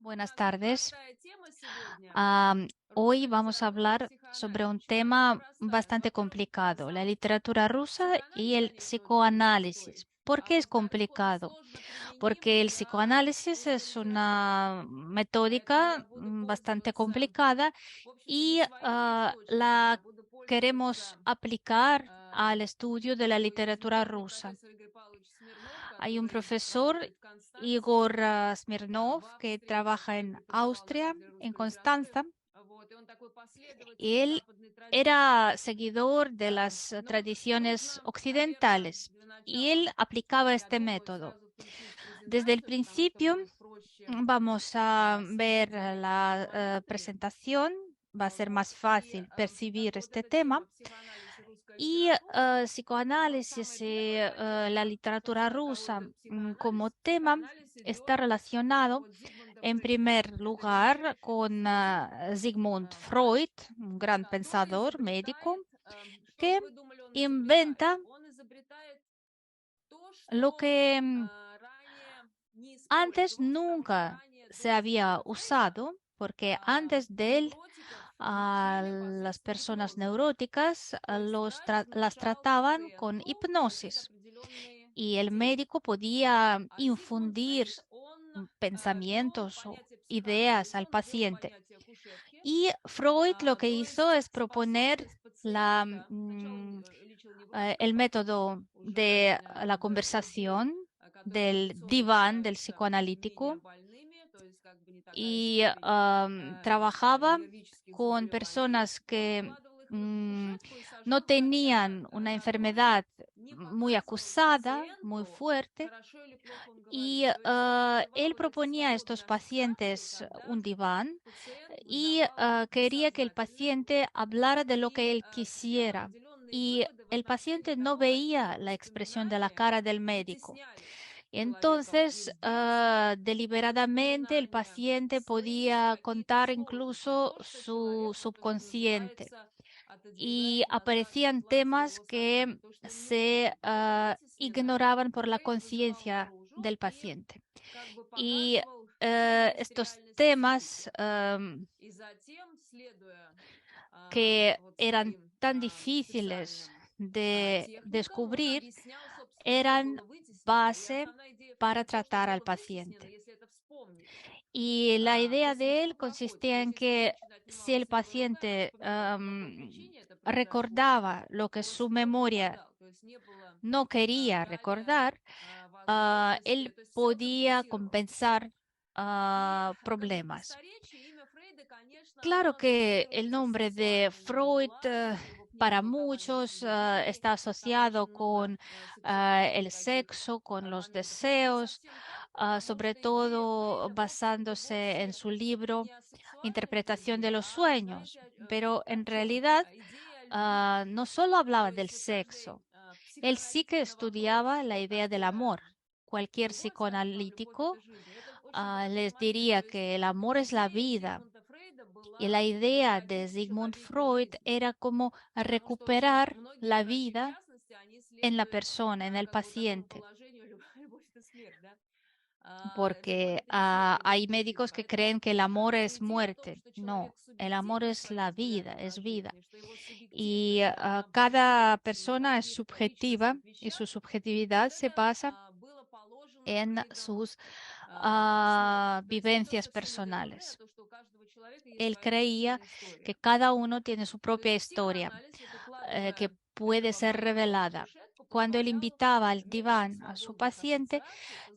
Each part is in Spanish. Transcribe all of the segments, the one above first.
Buenas tardes. Am, Hoy vamos a hablar sobre un tema bastante complicado, la literatura rusa y el psicoanálisis. ¿Por qué es complicado? Porque el psicoanálisis es una metódica bastante complicada y la queremos aplicar al estudio de la literatura rusa. Hay un profesor, Igor Smirnov, que trabaja en Austria, en Constanza, y él era seguidor de las tradiciones occidentales y él aplicaba este método. Desde el principio vamos a ver la presentación, va a ser más fácil percibir este tema. Y psicoanálisis y la literatura rusa como tema está relacionado en primer lugar con Sigmund Freud, un gran pensador médico, que inventa lo que antes nunca se había usado, porque antes de él a las personas neuróticas las trataban con hipnosis y el médico podía infundir pensamientos o ideas al paciente. Y Freud lo que hizo es proponer el método de la conversación, del diván del psicoanalítico y trabajaba con personas que mm, no tenían una enfermedad muy acusada, muy fuerte, y él proponía a estos pacientes un diván y quería que el paciente hablara de lo que él quisiera. Y el paciente no veía la expresión de la cara del médico. Entonces, deliberadamente el paciente podía contar incluso su subconsciente y aparecían temas que se ignoraban por la conciencia del paciente. Y estos temas que eran tan difíciles de descubrir eran base para tratar al paciente. Y la idea de él consistía en que si el paciente recordaba lo que su memoria no quería recordar, él podía compensar problemas. Claro que el nombre de Freud para muchos está asociado con el sexo, con los deseos, sobre todo basándose en su libro Interpretación de los sueños, pero en realidad no solo hablaba del sexo, él sí que estudiaba la idea del amor. Cualquier psicoanalítico les diría que el amor es la vida y la idea de Sigmund Freud era como recuperar la vida en la persona, en el paciente, porque hay médicos que creen que el amor es muerte. No, el amor es la vida, es vida. Y cada persona es subjetiva y su subjetividad se basa en sus vivencias personales. Él creía que cada uno tiene su propia historia, que puede ser revelada. Cuando él invitaba al diván a su paciente,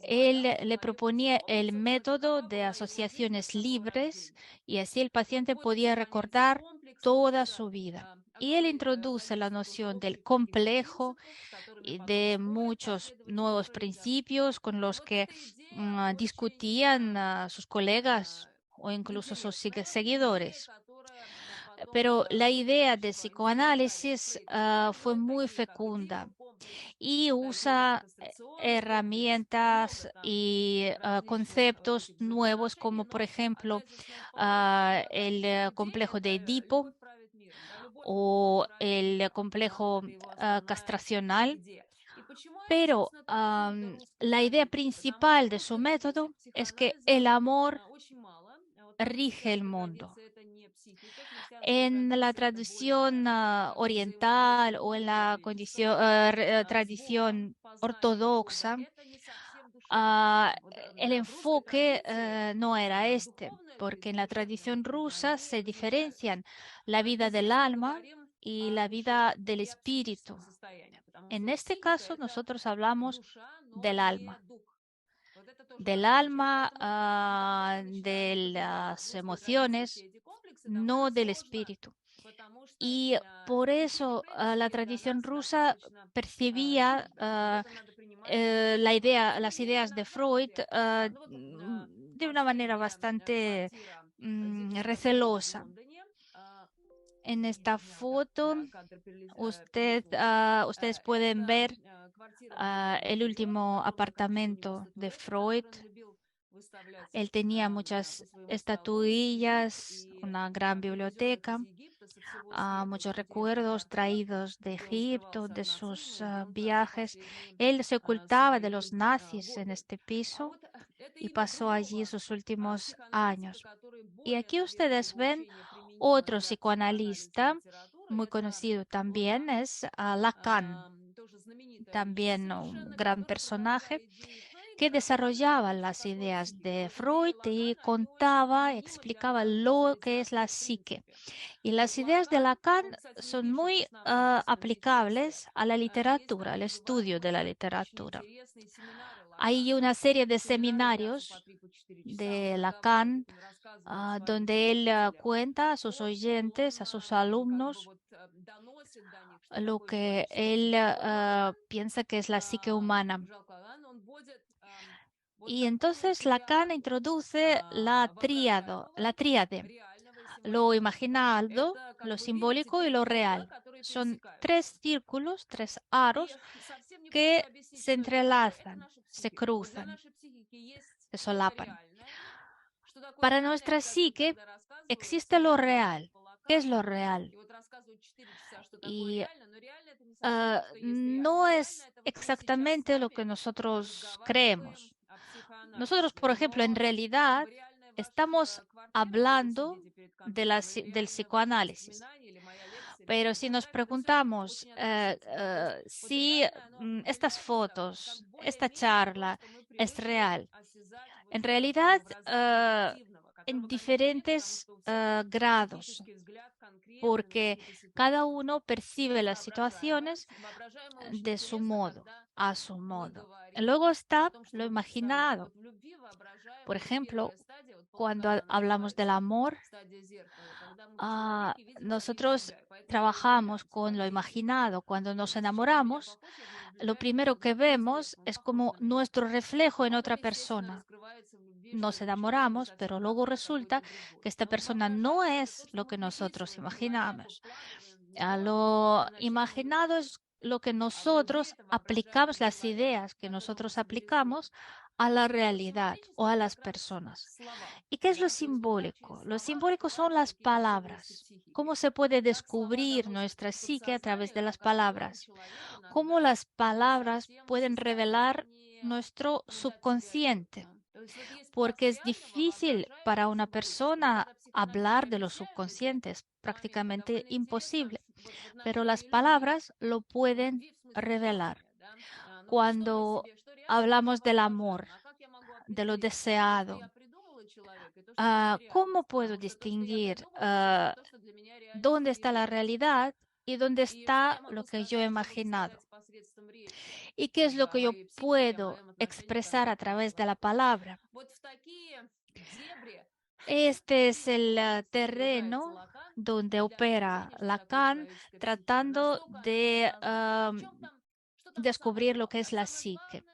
él le proponía el método de asociaciones libres y así el paciente podía recordar toda su vida. Y él introduce la noción del complejo y de muchos nuevos principios con los que discutían sus colegas o incluso sus seguidores. Pero la idea de psicoanálisis fue muy fecunda y usa herramientas y conceptos nuevos como por ejemplo el complejo de Edipo o el complejo castracional Pero la idea principal de su método es que el amor rige el mundo. En la tradición oriental o en la tradición ortodoxa, ah, el enfoque no era este, porque en la tradición rusa se diferencian la vida del alma y la vida del espíritu. En este caso, nosotros hablamos del alma, de las emociones, no del espíritu. Y por eso la tradición rusa percibía las ideas de Freud de una manera bastante recelosa. En esta foto ustedes pueden ver el último apartamento de Freud. Él tenía muchas estatuillas, una gran biblioteca, muchos recuerdos traídos de Egipto, de sus viajes. Él se ocultaba de los nazis en este piso y pasó allí sus últimos años. Y aquí ustedes ven otro psicoanalista muy conocido también, es Lacan, también un gran personaje que desarrollaba las ideas de Freud y contaba, explicaba lo que es la psique. Y las ideas de Lacan son muy aplicables a la literatura, al estudio de la literatura. Hay una serie de seminarios de Lacan donde él cuenta a sus oyentes, a sus alumnos, lo que él piensa que es la psique humana. Y entonces Lacan introduce la tríade, lo imaginado, lo simbólico y lo real. Son tres círculos, tres aros que se entrelazan, se cruzan, se solapan. Para nuestra psique existe lo real. ¿Qué es lo real? Y no es exactamente lo que nosotros creemos. Nosotros, por ejemplo, en realidad estamos hablando del psicoanálisis. Pero si nos preguntamos si estas fotos, esta charla es real, en realidad en diferentes grados, porque cada uno percibe las situaciones de su modo, a su modo. Luego está lo imaginado. Por ejemplo, cuando hablamos del amor, nosotros trabajamos con lo imaginado. Cuando nos enamoramos, lo primero que vemos es como nuestro reflejo en otra persona. Nos enamoramos, pero luego resulta que esta persona no es lo que nosotros imaginamos. A lo imaginado es lo que nosotros aplicamos, las ideas que nosotros aplicamos a la realidad o a las personas. ¿Y qué es lo simbólico? Lo simbólico son las palabras. ¿Cómo se puede descubrir nuestra psique a través de las palabras? ¿Cómo las palabras pueden revelar nuestro subconsciente? Porque es difícil para una persona hablar de los subconscientes, prácticamente imposible, pero las palabras lo pueden revelar. Cuando hablamos del amor, de lo deseado, ¿cómo puedo distinguir dónde está la realidad y dónde está lo que yo he imaginado? ¿Y qué es lo que yo puedo expresar a través de la palabra? Este es el terreno donde opera Lacan, tratando de descubrir lo que es la psique.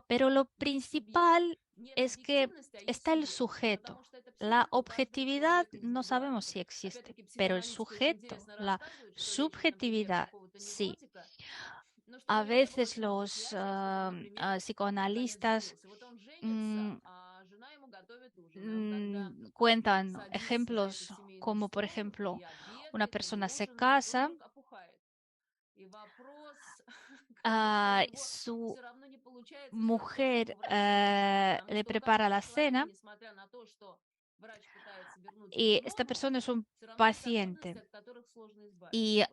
Pero lo principal es que está el sujeto. La objetividad no sabemos si existe, pero el sujeto, la subjetividad, sí. A veces los psicoanalistas cuentan ejemplos como, por ejemplo, una persona se casa su mujer le prepara la cena y esta persona es un paciente. Y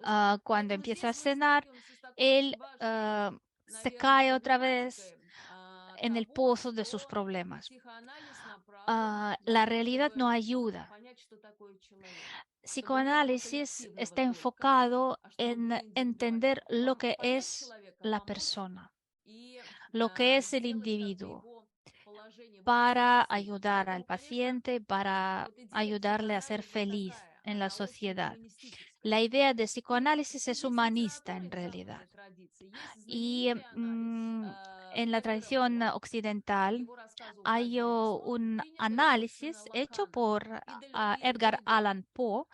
cuando empieza a cenar, él se cae otra vez en el pozo de sus problemas. La realidad no ayuda. Psicoanálisis está enfocado en entender lo que es la persona, lo que es el individuo, para ayudar al paciente, para ayudarle a ser feliz en la sociedad. La idea de psicoanálisis es humanista en realidad. Y en la tradición occidental hay un análisis hecho por Edgar Allan Poe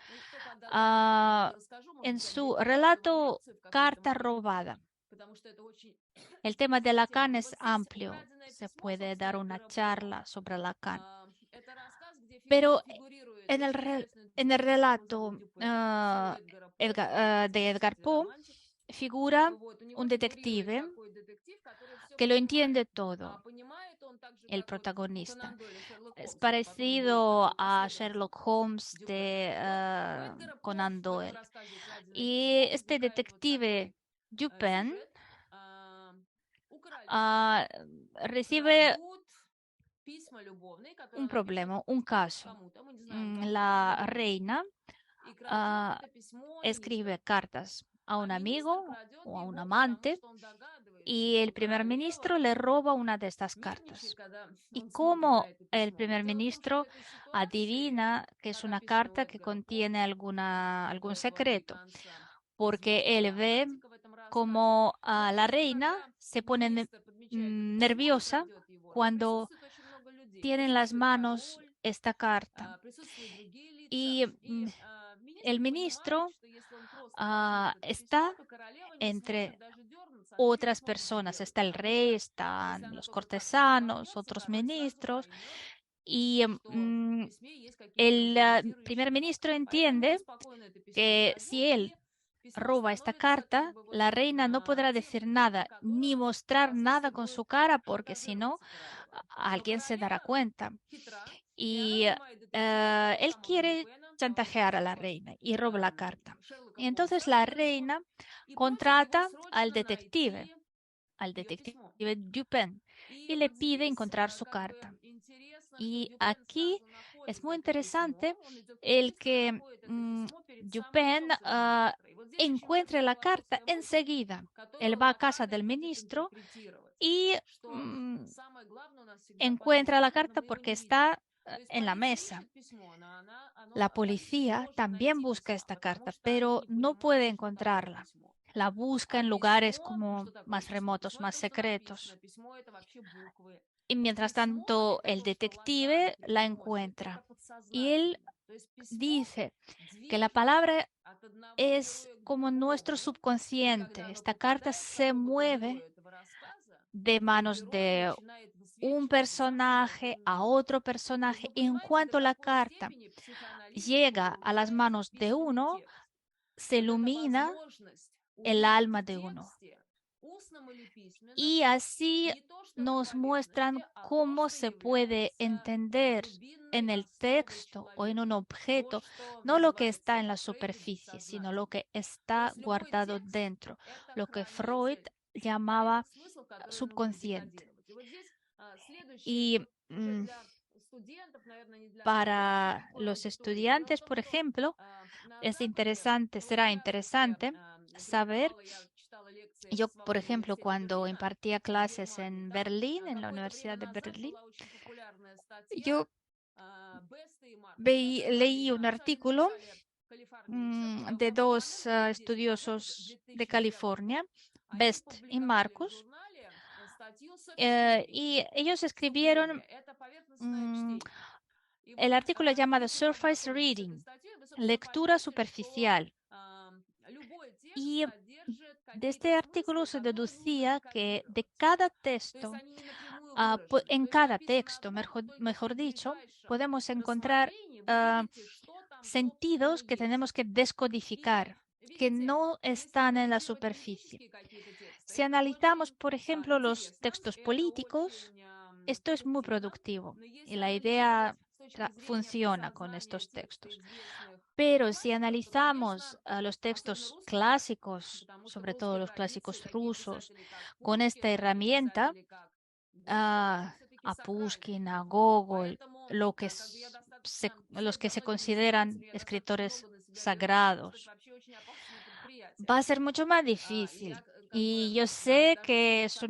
en su relato Carta robada. El tema de Lacan es amplio. Se puede dar una charla sobre Lacan. Pero en el relato de Edgar Poe figura un detective que lo entiende todo, el protagonista. Es parecido a Sherlock Holmes de Conan Doyle. Y este detective Dupin recibe un problema, un caso. La reina escribe cartas a un amigo o a un amante y el primer ministro le roba una de estas cartas. ¿Y cómo el primer ministro adivina que es una carta que contiene algún secreto? Porque él ve como la reina se pone nerviosa cuando tiene en las manos esta carta. Y el ministro está entre otras personas. Está el rey, están los cortesanos, otros ministros. Y el primer ministro entiende que si él roba esta carta, la reina no podrá decir nada ni mostrar nada con su cara porque si no, alguien se dará cuenta. Y él quiere chantajear a la reina y roba la carta. Y entonces la reina contrata al detective Dupin, y le pide encontrar su carta. Y aquí es muy interesante el que Dupin encuentre la carta enseguida. Él va a casa del ministro y encuentra la carta porque está en la mesa. La policía también busca esta carta, pero no puede encontrarla. La busca en lugares como más remotos, más secretos. Y mientras tanto, el detective la encuentra. Y él dice que la palabra es como nuestro subconsciente. Esta carta se mueve de manos de un personaje a otro personaje. Y en cuanto la carta llega a las manos de uno, se ilumina el alma de uno. Y así nos muestran cómo se puede entender en el texto o en un objeto, no lo que está en la superficie, sino lo que está guardado dentro, lo que Freud llamaba subconsciente. Y para los estudiantes, por ejemplo, será interesante saber. Yo, por ejemplo, cuando impartía clases en Berlín, en la Universidad de Berlín, yo leí un artículo de dos estudiosos de California, Best y Marcus, y ellos escribieron el artículo llamado Surface Reading, lectura superficial. Y de este artículo se deducía que de cada texto, en cada texto, mejor dicho, podemos encontrar sentidos que tenemos que descodificar, que no están en la superficie. Si analizamos, por ejemplo, los textos políticos, esto es muy productivo y la idea funciona con estos textos. Pero si analizamos los textos clásicos, sobre todo los clásicos rusos, con esta herramienta, a Pushkin, a Gogol, los que se consideran escritores sagrados, va a ser mucho más difícil. Y yo sé que es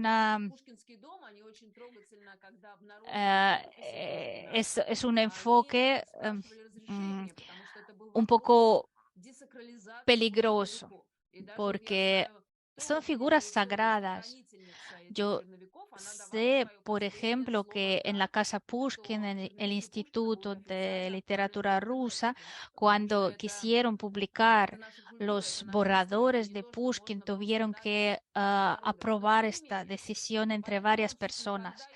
un enfoque un poco peligroso, porque son figuras sagradas. Yo sé, por ejemplo, que en la Casa Pushkin, en el Instituto de Literatura Rusa, cuando quisieron publicar los borradores de Pushkin, tuvieron que aprobar esta decisión entre varias personas,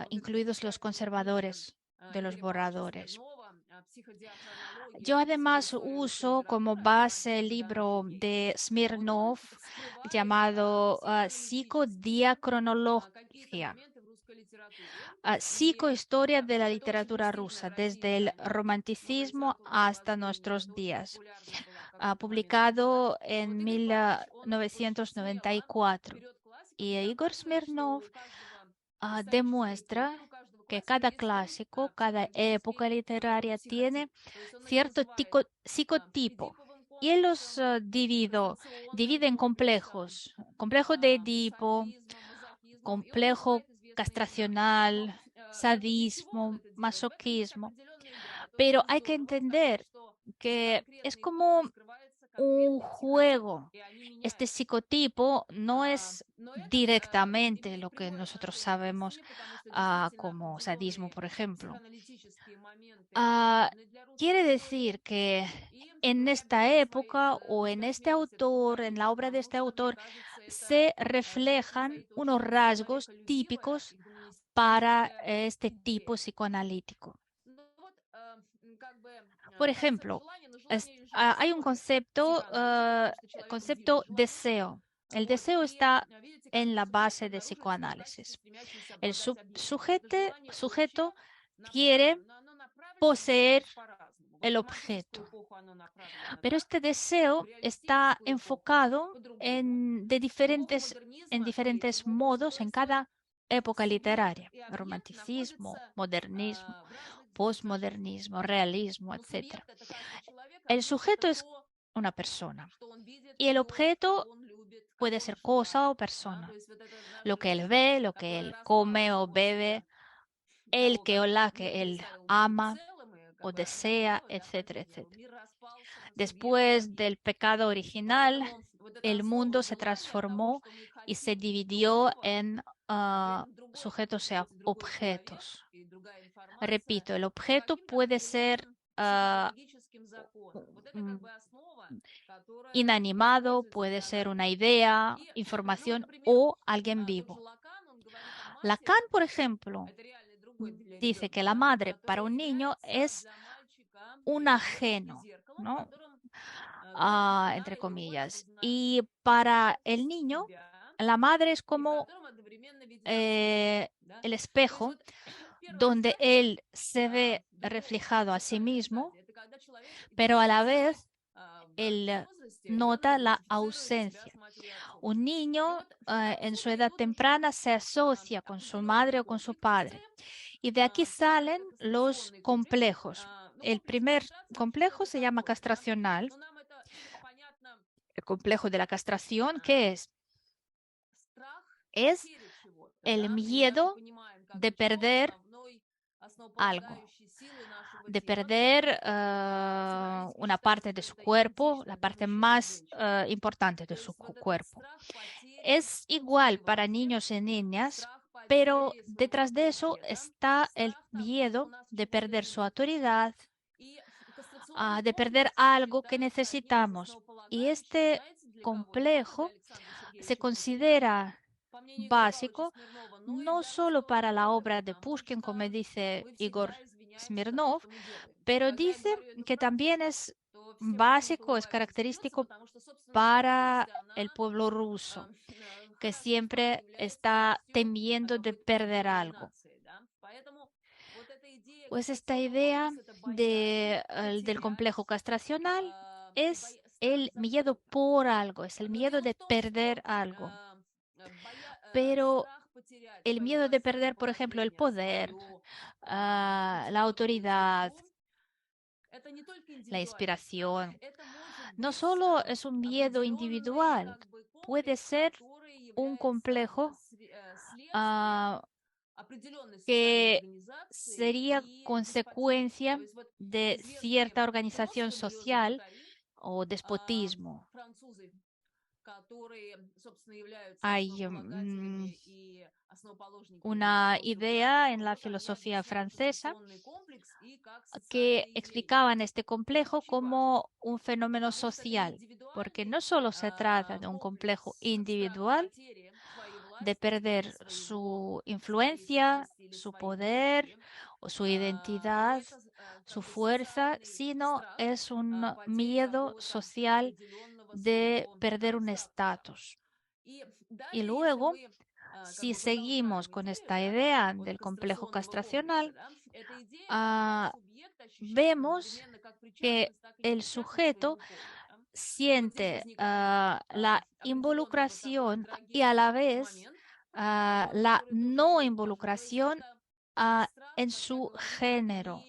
incluidos los conservadores de los borradores. Yo además uso como base el libro de Smirnov llamado Psicodiacronología, psicohistoria de la literatura rusa, desde el romanticismo hasta nuestros días, publicado en 1994. Y Igor Smirnov demuestra que cada clásico, cada época literaria tiene cierto psicotipo. Y él los divide en complejos. Complejo de Edipo, complejo castracional, sadismo, masoquismo. Pero hay que entender que es como un juego. Este psicotipo no es directamente lo que nosotros sabemos como sadismo, por ejemplo. Ah, quiere decir que en esta época o en este autor, en la obra de este autor, se reflejan unos rasgos típicos para este tipo psicoanalítico. Por ejemplo, hay un concepto deseo. El deseo está en la base de psicoanálisis. El sujeto quiere poseer el objeto, pero este deseo está enfocado en diferentes modos en cada época literaria: romanticismo, modernismo, posmodernismo, realismo, etc. El sujeto es una persona y el objeto puede ser cosa o persona. Lo que él ve, lo que él come o bebe, el que o la que él ama o desea, etcétera, etcétera. Después del pecado original, el mundo se transformó y se dividió en sujetos y objetos. Repito, el objeto puede ser mm, inanimado, puede ser una idea, información o alguien vivo. Lacan, por ejemplo, dice que la madre para un niño es un ajeno, ¿no? Entre comillas. Y para el niño, la madre es como el espejo donde él se ve reflejado a sí mismo, pero a la vez él nota la ausencia. Un niño en su edad temprana se asocia con su madre o con su padre. Y de aquí salen los complejos. El primer complejo se llama castracional. El complejo de la castración, ¿qué es? Es el miedo de perder algo, de perder una parte de su cuerpo, la parte más importante de su cuerpo. Es igual para niños y niñas, pero detrás de eso está el miedo de perder su autoridad, de perder algo que necesitamos. Y este complejo se considera básico no solo para la obra de Pushkin, como dice Igor Smirnov, pero dice que también es básico, es característico para el pueblo ruso, que siempre está temiendo de perder algo. Pues esta idea del complejo castracional es el miedo por algo, es el miedo de perder algo. Pero el miedo de perder, por ejemplo, el poder, la autoridad, la inspiración, no solo es un miedo individual, puede ser un complejo ah, que sería consecuencia de cierta organización social o despotismo. Hay una idea en la filosofía francesa que explicaban este complejo como un fenómeno social, porque no solo se trata de un complejo individual, de perder su influencia, su poder o su identidad, su fuerza, sino es un miedo social de perder un estatus. Y luego, si seguimos con esta idea del complejo castracional, vemos que el sujeto siente la involucración y a la vez la no involucración en su género.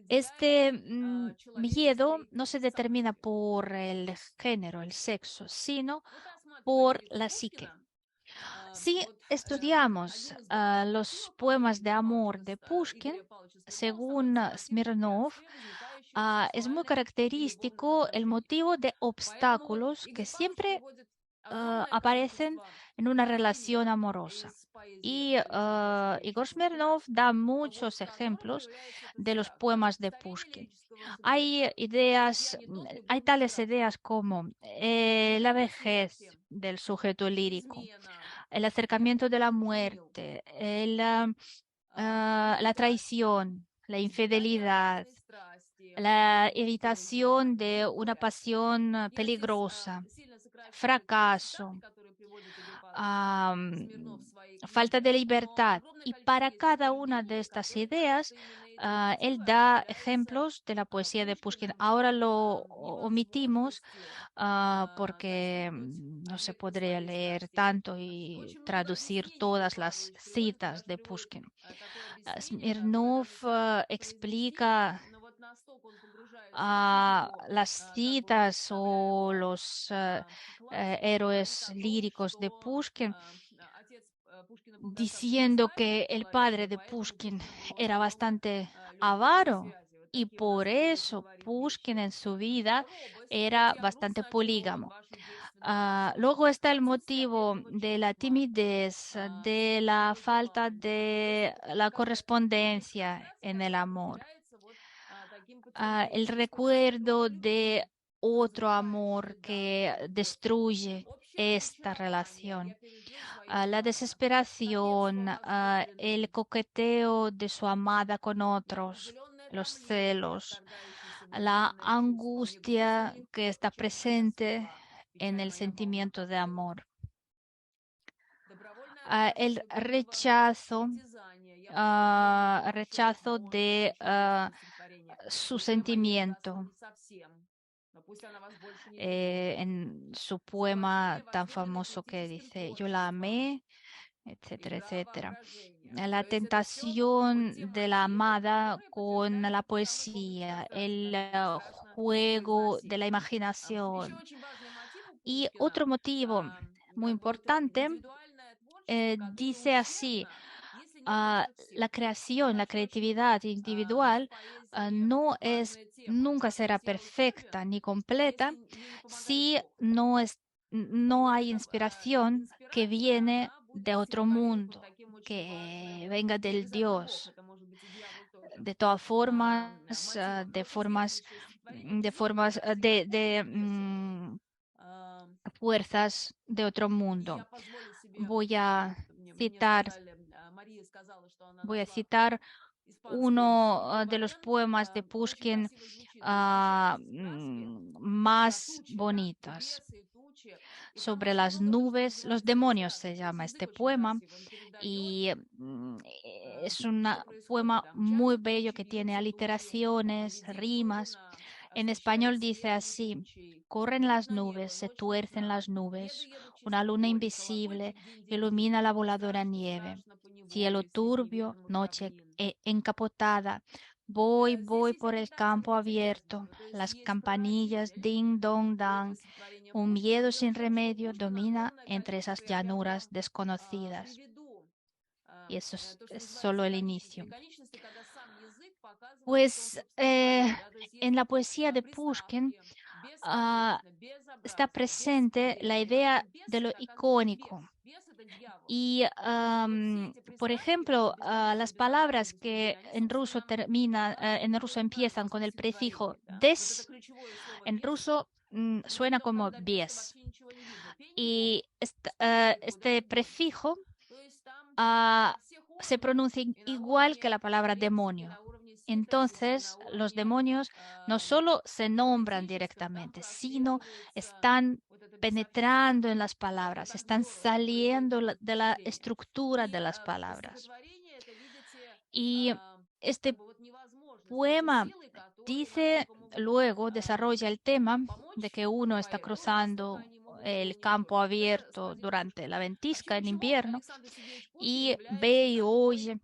Este miedo no se determina por el género, el sexo, sino por la psique. Si estudiamos los poemas de amor de Pushkin, según Smirnov, es muy característico el motivo de obstáculos que siempre aparecen en una relación amorosa. Y Igor Smirnov da muchos ejemplos de los poemas de Pushkin. Hay tales ideas como la vejez del sujeto lírico, el acercamiento de la muerte, la traición, la infidelidad, la evitación de una pasión peligrosa, fracaso, falta de libertad. Y para cada una de estas ideas, él da ejemplos de la poesía de Pushkin. Ahora lo omitimos porque no se podría leer tanto y traducir todas las citas de Pushkin. Smirnov explica las citas o los héroes líricos de Pushkin, diciendo que el padre de Pushkin era bastante avaro y por eso Pushkin en su vida era bastante polígamo. Luego está el motivo de la timidez, de la falta de la correspondencia en el amor, el recuerdo de otro amor que destruye esta relación, la desesperación, el coqueteo de su amada con otros, los celos, la angustia que está presente en el sentimiento de amor, el rechazo de su sentimiento. En su poema tan famoso que dice, yo la amé, etcétera, etcétera. La tentación de la amada con la poesía, el juego de la imaginación. Y otro motivo muy importante dice así, la creación, la creatividad individual nunca será perfecta ni completa si no hay inspiración que viene de otro mundo, que venga del Dios. De todas formas, de fuerzas de otro mundo. Voy a citar Voy a citar uno de los poemas de Pushkin más bonitos. Sobre las nubes, los demonios se llama este poema, y es un poema muy bello que tiene aliteraciones, rimas. En español dice así: corren las nubes, se tuercen las nubes, una luna invisible ilumina la voladora nieve, cielo turbio, noche encapotada. Voy por el campo abierto, las campanillas ding dong dan. Un miedo sin remedio domina entre esas llanuras desconocidas. Y eso es solo el inicio. Pues en la poesía de Pushkin está presente la idea de lo icónico. Y, por ejemplo, las palabras que en ruso en ruso empiezan con el prefijo des, en ruso suena como bies. Y este prefijo ah, se pronuncia igual que la palabra demonio. Entonces, los demonios no solo se nombran directamente, sino están penetrando en las palabras, están saliendo de la estructura de las palabras. Y este poema dice, luego desarrolla el tema de que uno está cruzando el campo abierto durante la ventisca en invierno y ve y oye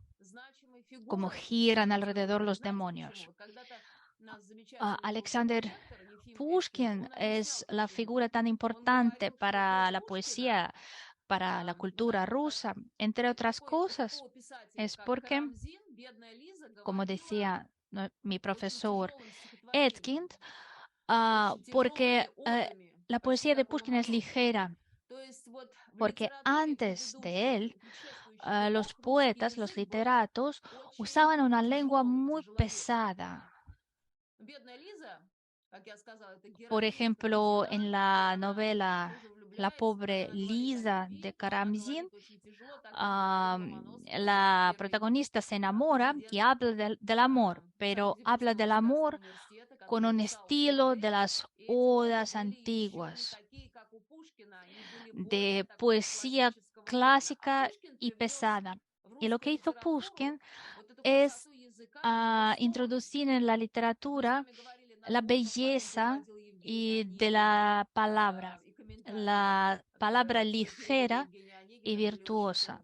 cómo giran alrededor los demonios. Alexander Pushkin es la figura tan importante para la poesía, para la cultura rusa, entre otras cosas, es porque, como decía mi profesor Etkind, porque la poesía de Pushkin es ligera, porque antes de él, los poetas, los literatos, usaban una lengua muy pesada. Por ejemplo, en la novela La pobre Lisa de Karamzin, la protagonista se enamora y habla del amor, pero habla del amor con un estilo de las odas antiguas, de poesía clásica y pesada. Y lo que hizo Pushkin es introducir en la literatura la belleza y de la palabra ligera y virtuosa.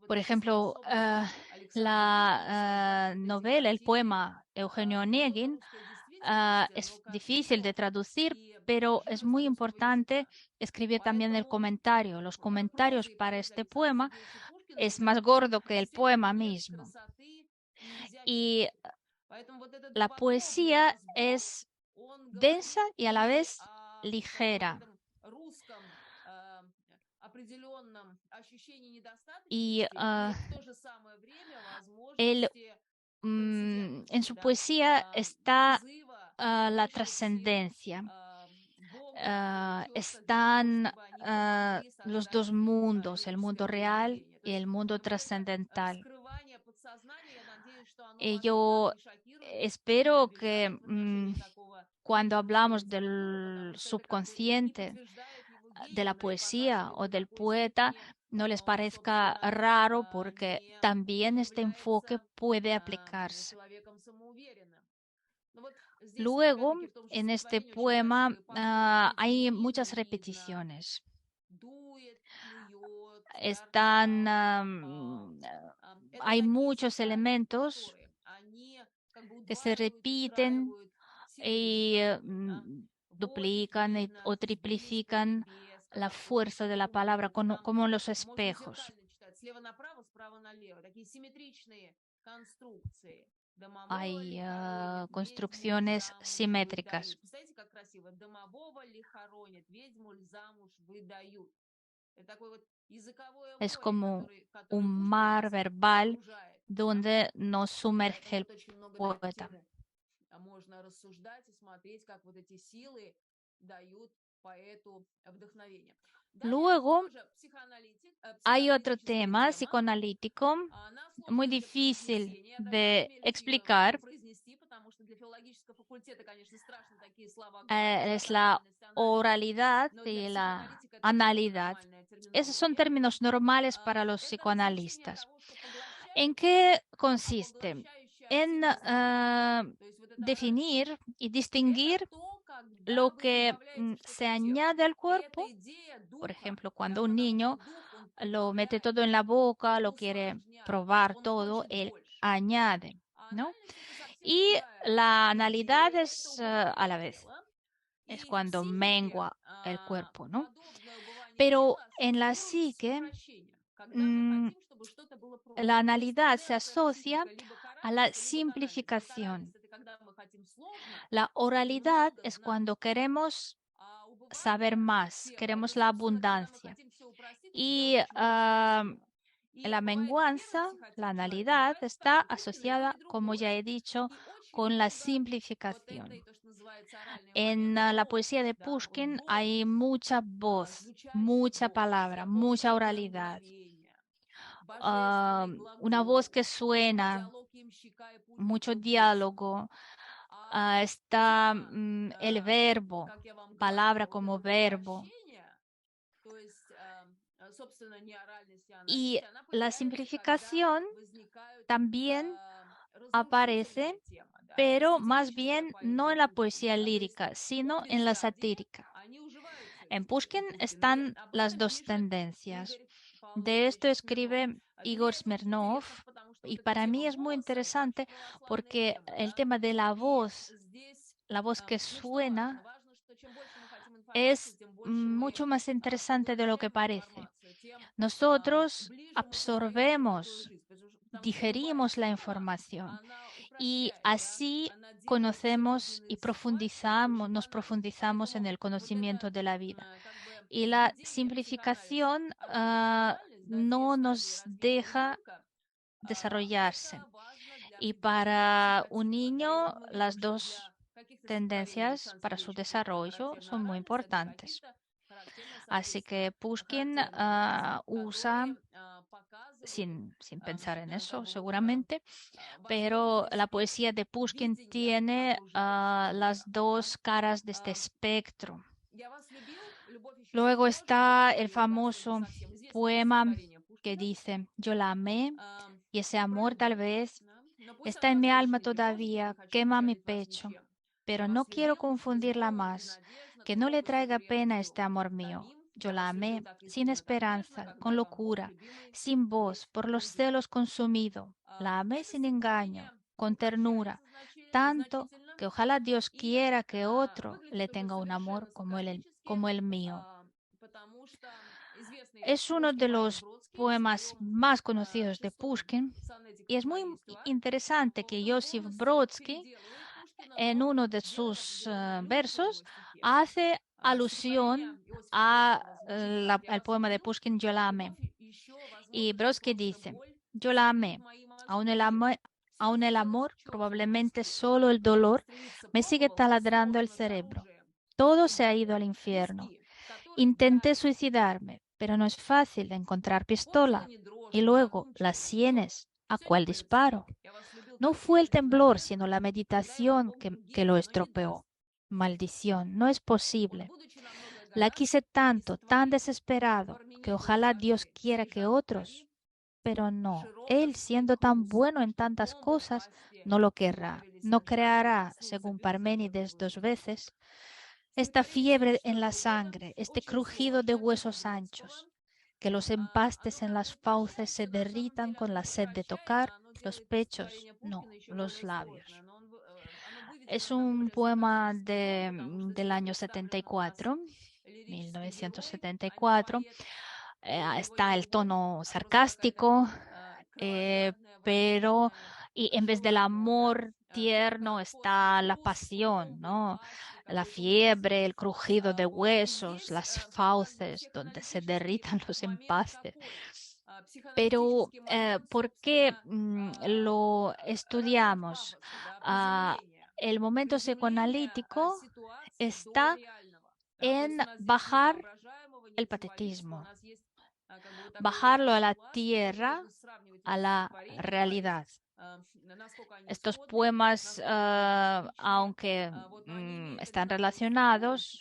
Por ejemplo, la novela, el poema Eugenio Onegin, es difícil de traducir, pero es muy importante escribir también el comentario. Los comentarios para este poema es más gordo que el poema mismo. Y la poesía es densa y a la vez ligera. Y él, en su poesía está la trascendencia. Están los dos mundos, el mundo real y el mundo trascendental. Y yo espero que cuando hablamos del subconsciente, de la poesía o del poeta, no les parezca raro porque también este enfoque puede aplicarse. Luego, en este poema hay muchas repeticiones. Hay muchos elementos que se repiten y duplican o triplifican la fuerza de la palabra como los espejos. Hay construcciones simétricas. Es como un mar verbal donde nos sumerge el poeta. Luego, hay otro tema psicoanalítico muy difícil de explicar. Es la oralidad y la analidad. Esos son términos normales para los psicoanalistas. ¿En qué consiste? En definir y distinguir lo que se añade al cuerpo. Por ejemplo, cuando un niño lo mete todo en la boca, lo quiere probar todo, él añade, ¿no? Y la analidad es a la vez, es cuando mengua el cuerpo, ¿no? Pero en la psique, la analidad se asocia a la simplificación. La oralidad es cuando queremos saber más, queremos la abundancia. Y la menguanza, la analidad, está asociada, como ya he dicho, con la simplificación. En la poesía de Pushkin hay mucha voz, mucha palabra, mucha oralidad. Una voz que suena, mucho diálogo. Está el verbo, palabra como verbo. Y la simplificación también aparece, pero más bien no en la poesía lírica, sino en la satírica. En Pushkin están las dos tendencias. De esto escribe Igor Smirnov y para mí es muy interesante porque el tema de la voz que suena, es mucho más interesante de lo que parece. Nosotros absorbemos, digerimos la información y así conocemos y nos profundizamos en el conocimiento de la vida. Y la simplificación no nos deja desarrollarse. Y para un niño, las dos tendencias para su desarrollo son muy importantes. Así que Pushkin usa, sin pensar en eso seguramente, pero la poesía de Pushkin tiene las dos caras de este espectro. Luego está el famoso poema que dice: yo la amé y ese amor tal vez está en mi alma todavía, quema mi pecho, pero no quiero confundirla más, que no le traiga pena este amor mío. Yo la amé sin esperanza, con locura, sin voz, por los celos consumido. La amé sin engaño, con ternura, tanto que ojalá Dios quiera que otro le tenga un amor como el mío. Es uno de los poemas más conocidos de Pushkin y es muy interesante que Josip Brodsky en uno de sus versos hace alusión al poema de Pushkin Yo la amé. Y Brodsky dice: yo la amé, aún aún el amor, probablemente solo el dolor, me sigue taladrando el cerebro. Todo se ha ido al infierno. Intenté suicidarme, pero no es fácil encontrar pistola. Y luego, las sienes, ¿a cuál disparo? No fue el temblor, sino la meditación que lo estropeó. Maldición, no es posible. La quise tanto, tan desesperado, que ojalá Dios quiera que otros, pero no, Él siendo tan bueno en tantas cosas, no lo querrá, no creará, según Parménides 2 veces, esta fiebre en la sangre, este crujido de huesos anchos, que los empastes en las fauces se derritan con la sed de tocar los pechos, no, los labios. Es un poema del año 74, 1974. Está el tono sarcástico, eh, pero y en vez del amor tierno está la pasión, ¿no? La fiebre, el crujido de huesos, las fauces donde se derritan los empastes. Pero, ¿por qué lo estudiamos? El momento psicoanalítico está en bajar el patetismo, bajarlo a la tierra, a la realidad. Estos poemas, aunque están relacionados,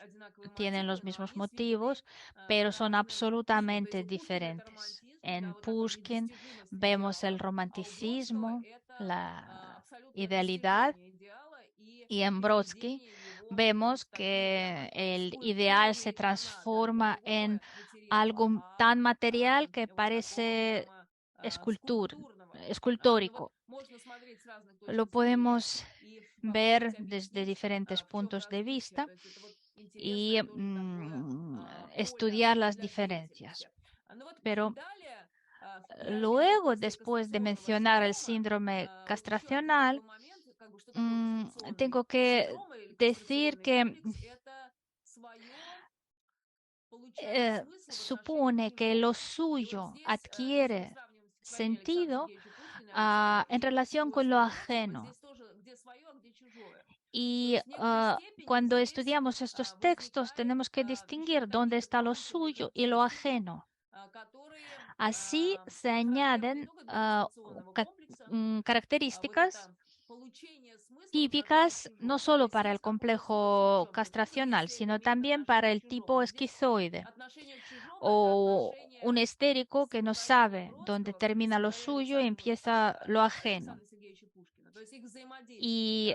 tienen los mismos motivos, pero son absolutamente diferentes. En Pushkin vemos el romanticismo, la idealidad, y en Brodsky vemos que el ideal se transforma en algo tan material que parece escultórico. Lo podemos ver desde diferentes puntos de vista y estudiar las diferencias. Pero luego, después de mencionar el síndrome castracional, tengo que decir que supone que lo suyo adquiere sentido en relación con lo ajeno. Y cuando estudiamos estos textos tenemos que distinguir dónde está lo suyo y lo ajeno. Así se añaden características típicas no solo para el complejo castracional, sino también para el tipo esquizoide o un histérico que no sabe dónde termina lo suyo y empieza lo ajeno. Y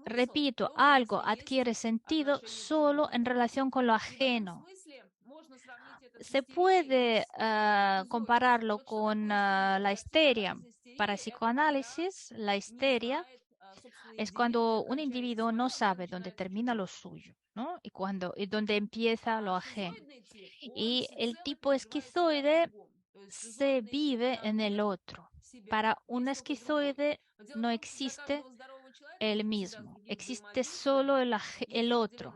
repito, algo adquiere sentido solo en relación con lo ajeno. Se puede compararlo con la histeria. Para psicoanálisis, la histeria es cuando un individuo no sabe dónde termina lo suyo, ¿no? Y dónde empieza lo ajeno. Y el tipo esquizoide se vive en el otro. Para un esquizoide no existe el mismo, existe solo el otro.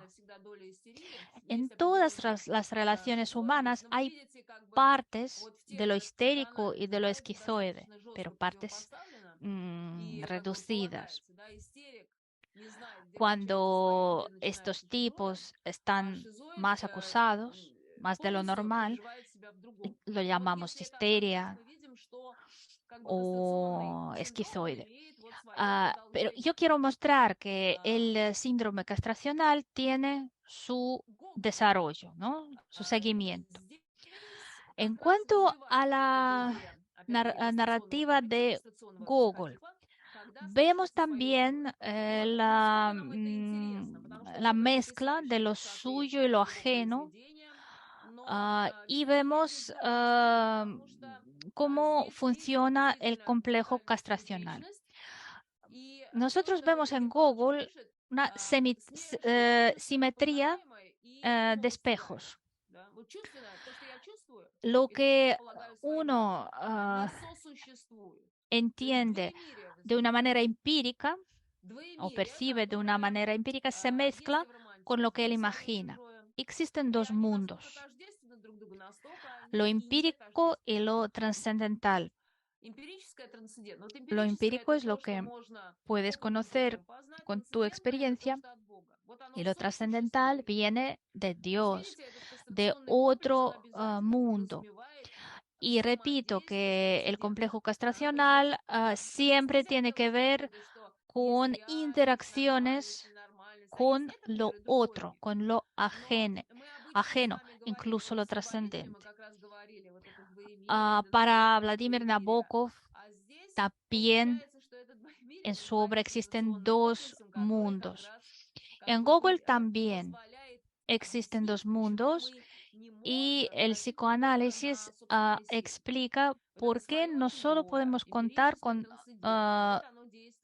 En todas las relaciones humanas hay partes de lo histérico y de lo esquizoide, pero partes reducidas. Cuando estos tipos están más acusados, más de lo normal, lo llamamos histeria o esquizoide. Pero yo quiero mostrar que el síndrome castracional tiene su desarrollo, ¿no? Su seguimiento. En cuanto a la narrativa de Gogol, vemos también la mezcla de lo suyo y lo ajeno, y vemos cómo funciona el complejo castracional. Nosotros vemos en Gogol una simetría de espejos. Lo que uno entiende de una manera empírica o percibe de una manera empírica se mezcla con lo que él imagina. Existen dos mundos, lo empírico y lo trascendental. Lo empírico es lo que puedes conocer con tu experiencia y lo trascendental viene de Dios, de otro mundo. Y repito que el complejo castracional siempre tiene que ver con interacciones con lo otro, con lo ajeno, incluso lo trascendente. Para Vladimir Nabokov, también en su obra existen dos mundos. En Gogol también existen dos mundos y el psicoanálisis explica por qué no solo podemos contar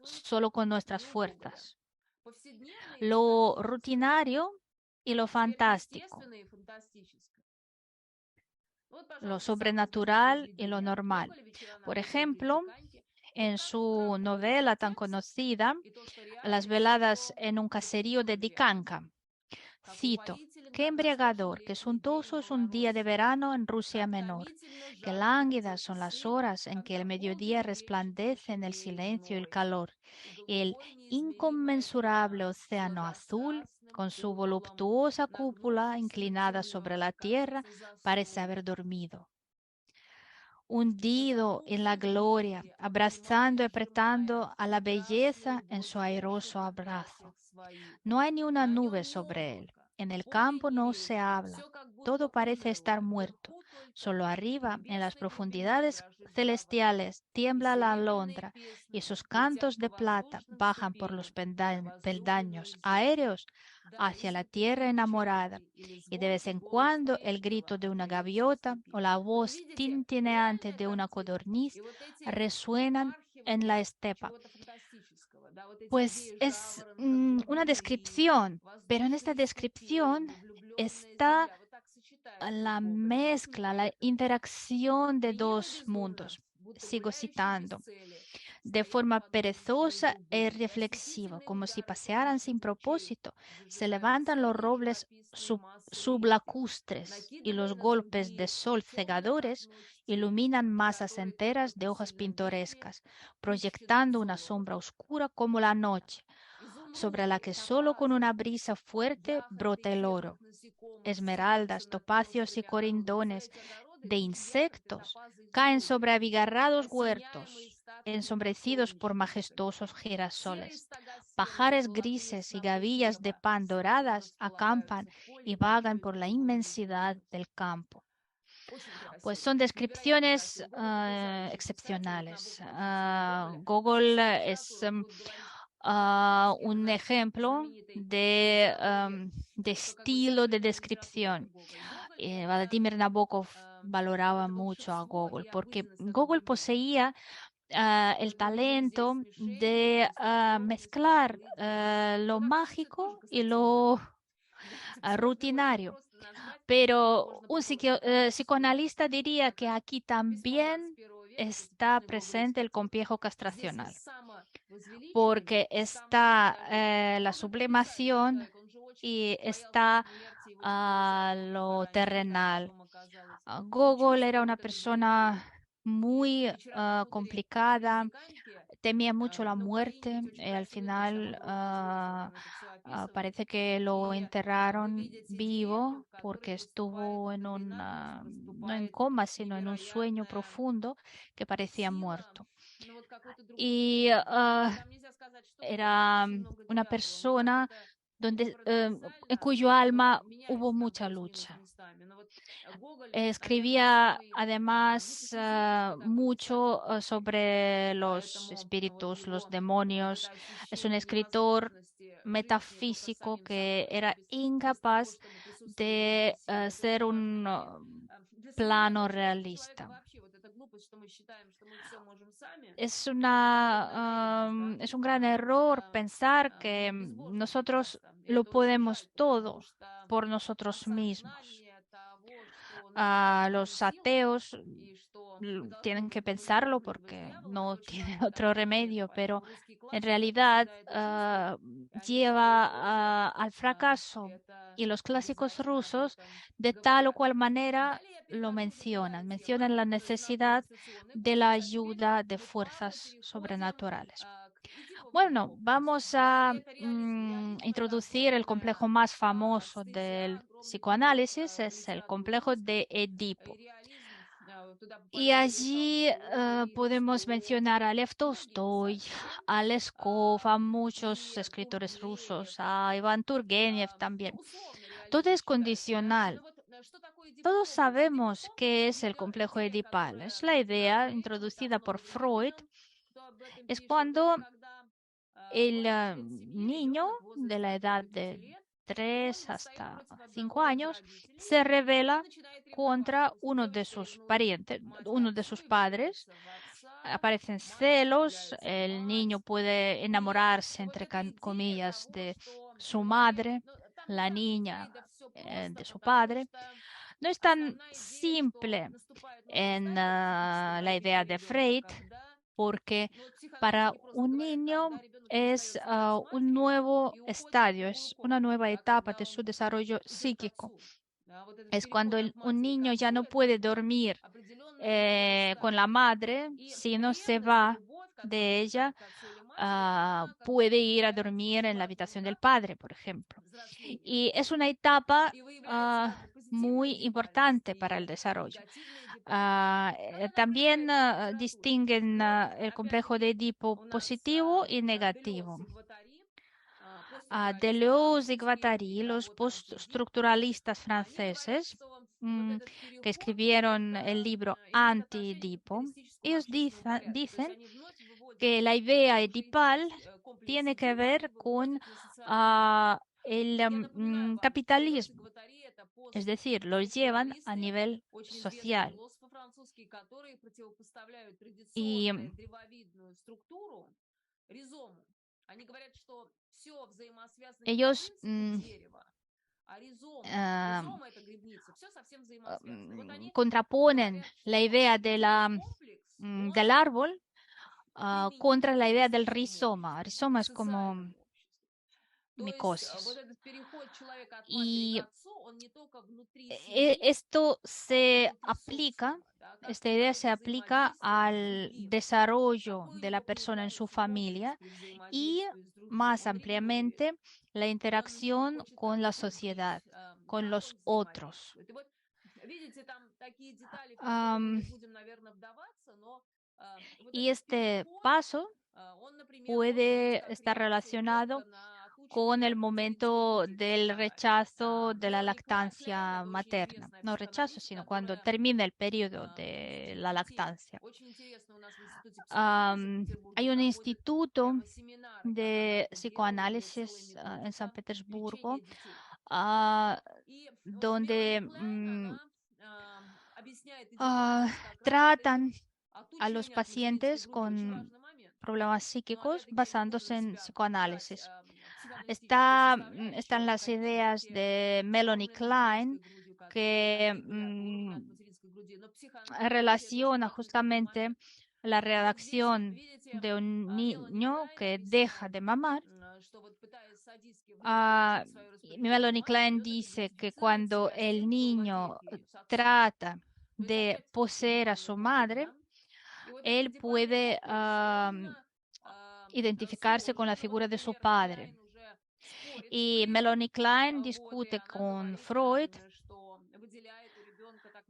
solo con nuestras fuerzas, lo rutinario y lo fantástico, lo sobrenatural y lo normal. Por ejemplo, en su novela tan conocida, Las veladas en un caserío de Dikanka, cito: qué embriagador, qué suntuoso es un día de verano en Rusia Menor, qué lánguidas son las horas en que el mediodía resplandece en el silencio y el calor, y el inconmensurable océano azul Con su voluptuosa cúpula inclinada sobre la tierra, parece haber dormido, hundido en la gloria, abrazando y apretando a la belleza en su airoso abrazo. No hay ni una nube sobre él. En el campo no se habla. Todo parece estar muerto. Solo arriba, en las profundidades celestiales, tiembla la alondra y sus cantos de plata bajan por los peldaños aéreos hacia la tierra enamorada, y de vez en cuando el grito de una gaviota o la voz tintineante de una codorniz resuenan en la estepa. Pues es una descripción, pero en esta descripción está la mezcla, la interacción de dos mundos. Sigo citando. De forma perezosa e reflexiva, como si pasearan sin propósito, se levantan los robles sublacustres y los golpes de sol cegadores iluminan masas enteras de hojas pintorescas, proyectando una sombra oscura como la noche, sobre la que solo con una brisa fuerte brota el oro. Esmeraldas, topacios y corindones de insectos caen sobre abigarrados huertos, ensombrecidos por majestuosos girasoles. Pajares grises y gavillas de pan doradas acampan y vagan por la inmensidad del campo. Pues son descripciones excepcionales. Google es un ejemplo de estilo de descripción. Vladimir Nabokov valoraba mucho a Gogol porque Gogol poseía el talento de mezclar lo mágico y lo rutinario. Pero un psicoanalista diría que aquí también está presente el complejo castracional, porque está la sublimación y está lo terrenal. Gogol era una persona muy complicada, temía mucho la muerte y al final parece que lo enterraron vivo porque estuvo en no en coma, sino en un sueño profundo que parecía muerto. Y era una persona en cuyo alma hubo mucha lucha. Escribía además mucho sobre los espíritus, los demonios. Es un escritor metafísico que era incapaz de ser un plano realista. Es un gran error pensar que nosotros lo podemos todo por nosotros mismos. Los ateos tienen que pensarlo porque no tienen otro remedio, pero en realidad lleva al fracaso. Y los clásicos rusos de tal o cual manera lo mencionan la necesidad de la ayuda de fuerzas sobrenaturales. Bueno, vamos a introducir el complejo más famoso del psicoanálisis, es el complejo de Edipo. Y allí podemos mencionar a Lev Tolstoy, a Leskov, a muchos escritores rusos, a Iván Turgenev también. Todo es condicional. Todos sabemos qué es el complejo edipal. Es la idea introducida por Freud. Es cuando el niño de la edad de 3 hasta 5 años se revela contra uno de sus parientes, uno de sus padres. Aparecen celos, el niño puede enamorarse, entre comillas, de su madre, la niña de su padre. No es tan simple en la idea de Freud, porque para un niño es un nuevo estadio, es una nueva etapa de su desarrollo psíquico. Es cuando un niño ya no puede dormir con la madre, sino se va de ella puede ir a dormir en la habitación del padre, por ejemplo. Y es una etapa muy importante para el desarrollo. También distinguen el complejo de Edipo positivo y negativo. Deleuze y Guattari, los postestructuralistas franceses, que escribieron el libro Anti-Edipo, ellos dicen que la idea edipal tiene que ver con el capitalismo, es decir, lo llevan a nivel social. Y ellos contraponen la idea del árbol contra la idea del rizoma. Rizoma es como micosis. Y esto se aplica, esta idea se aplica al desarrollo de la persona en su familia y más ampliamente la interacción con la sociedad, con los otros. Y este paso puede estar relacionado con el momento del rechazo de la lactancia materna. No rechazo, sino cuando termina el periodo de la lactancia. Hay un instituto de psicoanálisis en San Petersburgo donde tratan a los pacientes con problemas psíquicos basándose en psicoanálisis. Están las ideas de Melanie Klein que relaciona justamente la reacción de un niño que deja de mamar. Melanie Klein dice que cuando el niño trata de poseer a su madre, él puede identificarse con la figura de su padre. Y Melanie Klein discute con Freud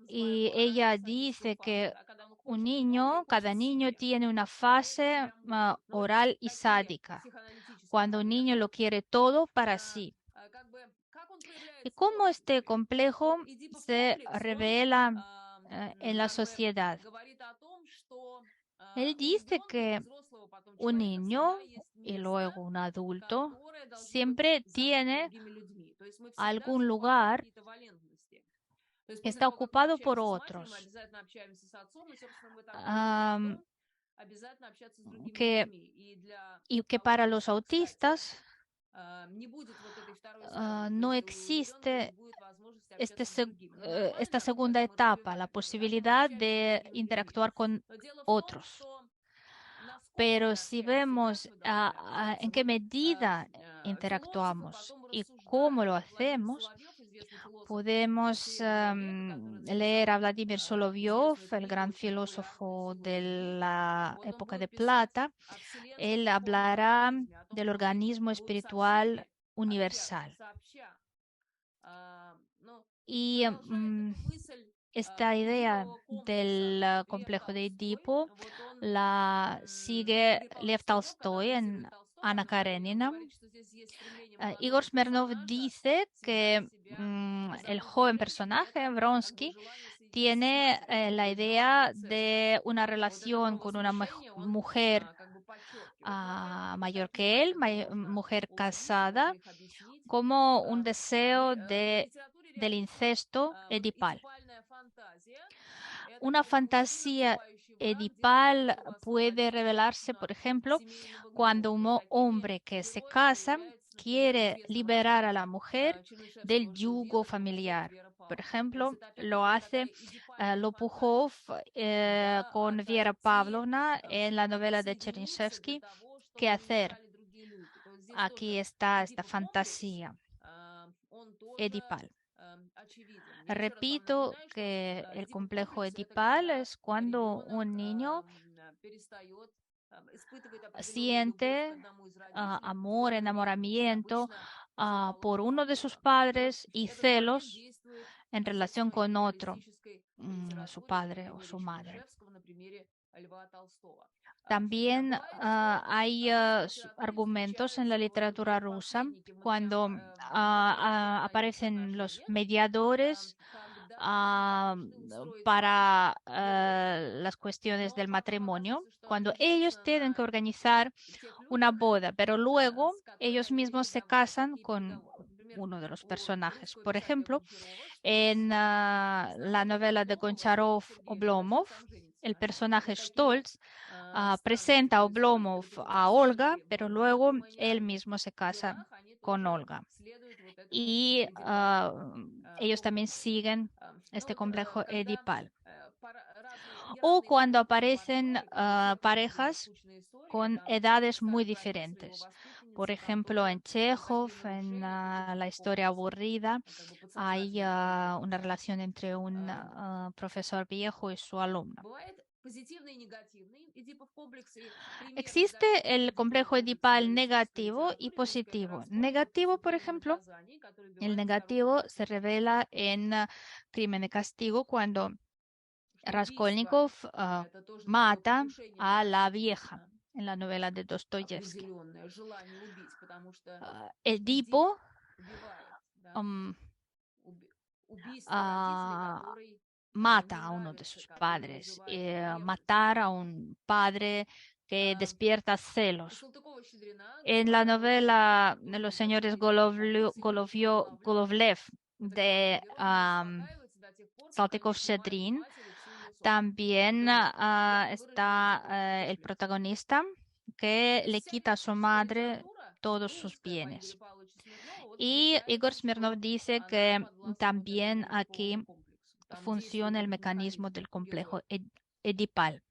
y ella dice que cada niño tiene una fase oral y sádica, cuando un niño lo quiere todo para sí. Y cómo este complejo se revela en la sociedad. Él dice que un niño y luego un adulto siempre tiene algún lugar que está ocupado por otros, y que para los autistas no existe esta segunda etapa, la posibilidad de interactuar con otros. Pero si vemos en qué medida interactuamos y cómo lo hacemos, podemos leer a Vladimir Solovyov, el gran filósofo de la época de plata. Él hablará del organismo espiritual universal. Y esta idea del complejo de Edipo la sigue Lev Tolstoy en Ana Karenina. Igor Smirnov dice que el joven personaje, Vronsky, tiene la idea de una relación con una mujer mayor que él, mujer casada, como un deseo del incesto edipal. Una fantasía edipal puede revelarse, por ejemplo, cuando un hombre que se casa quiere liberar a la mujer del yugo familiar. Por ejemplo, lo hace Lopukhov con Viera Pavlovna en la novela de Chernyshevsky, ¿Qué hacer? Aquí está esta fantasía edipal. Repito que el complejo edipal es cuando un niño siente amor, enamoramiento por uno de sus padres y celos en relación con otro, su padre o su madre. También hay argumentos en la literatura rusa cuando aparecen los mediadores para las cuestiones del matrimonio, cuando ellos tienen que organizar una boda, pero luego ellos mismos se casan con uno de los personajes. Por ejemplo, en la novela de Goncharov Oblomov, el personaje Stoltz presenta a Oblomov a Olga, pero luego él mismo se casa con Olga. Y ellos también siguen este complejo edipal. O cuando aparecen parejas con edades muy diferentes. Por ejemplo, en Chekhov, en la historia aburrida, hay una relación entre un profesor viejo y su alumno. Existe el complejo edipal negativo y positivo. Negativo, por ejemplo, el negativo se revela en Crimen y Castigo cuando Raskolnikov mata a la vieja en la novela de Dostoyevsky. Edipo mata a uno de sus padres. Matar a un padre que despierta celos. En la novela de los señores Golovlev de Saltykov-Shchedrin también está el protagonista que le quita a su madre todos sus bienes. Y Igor Smirnov dice que también aquí funciona el mecanismo del complejo edipal.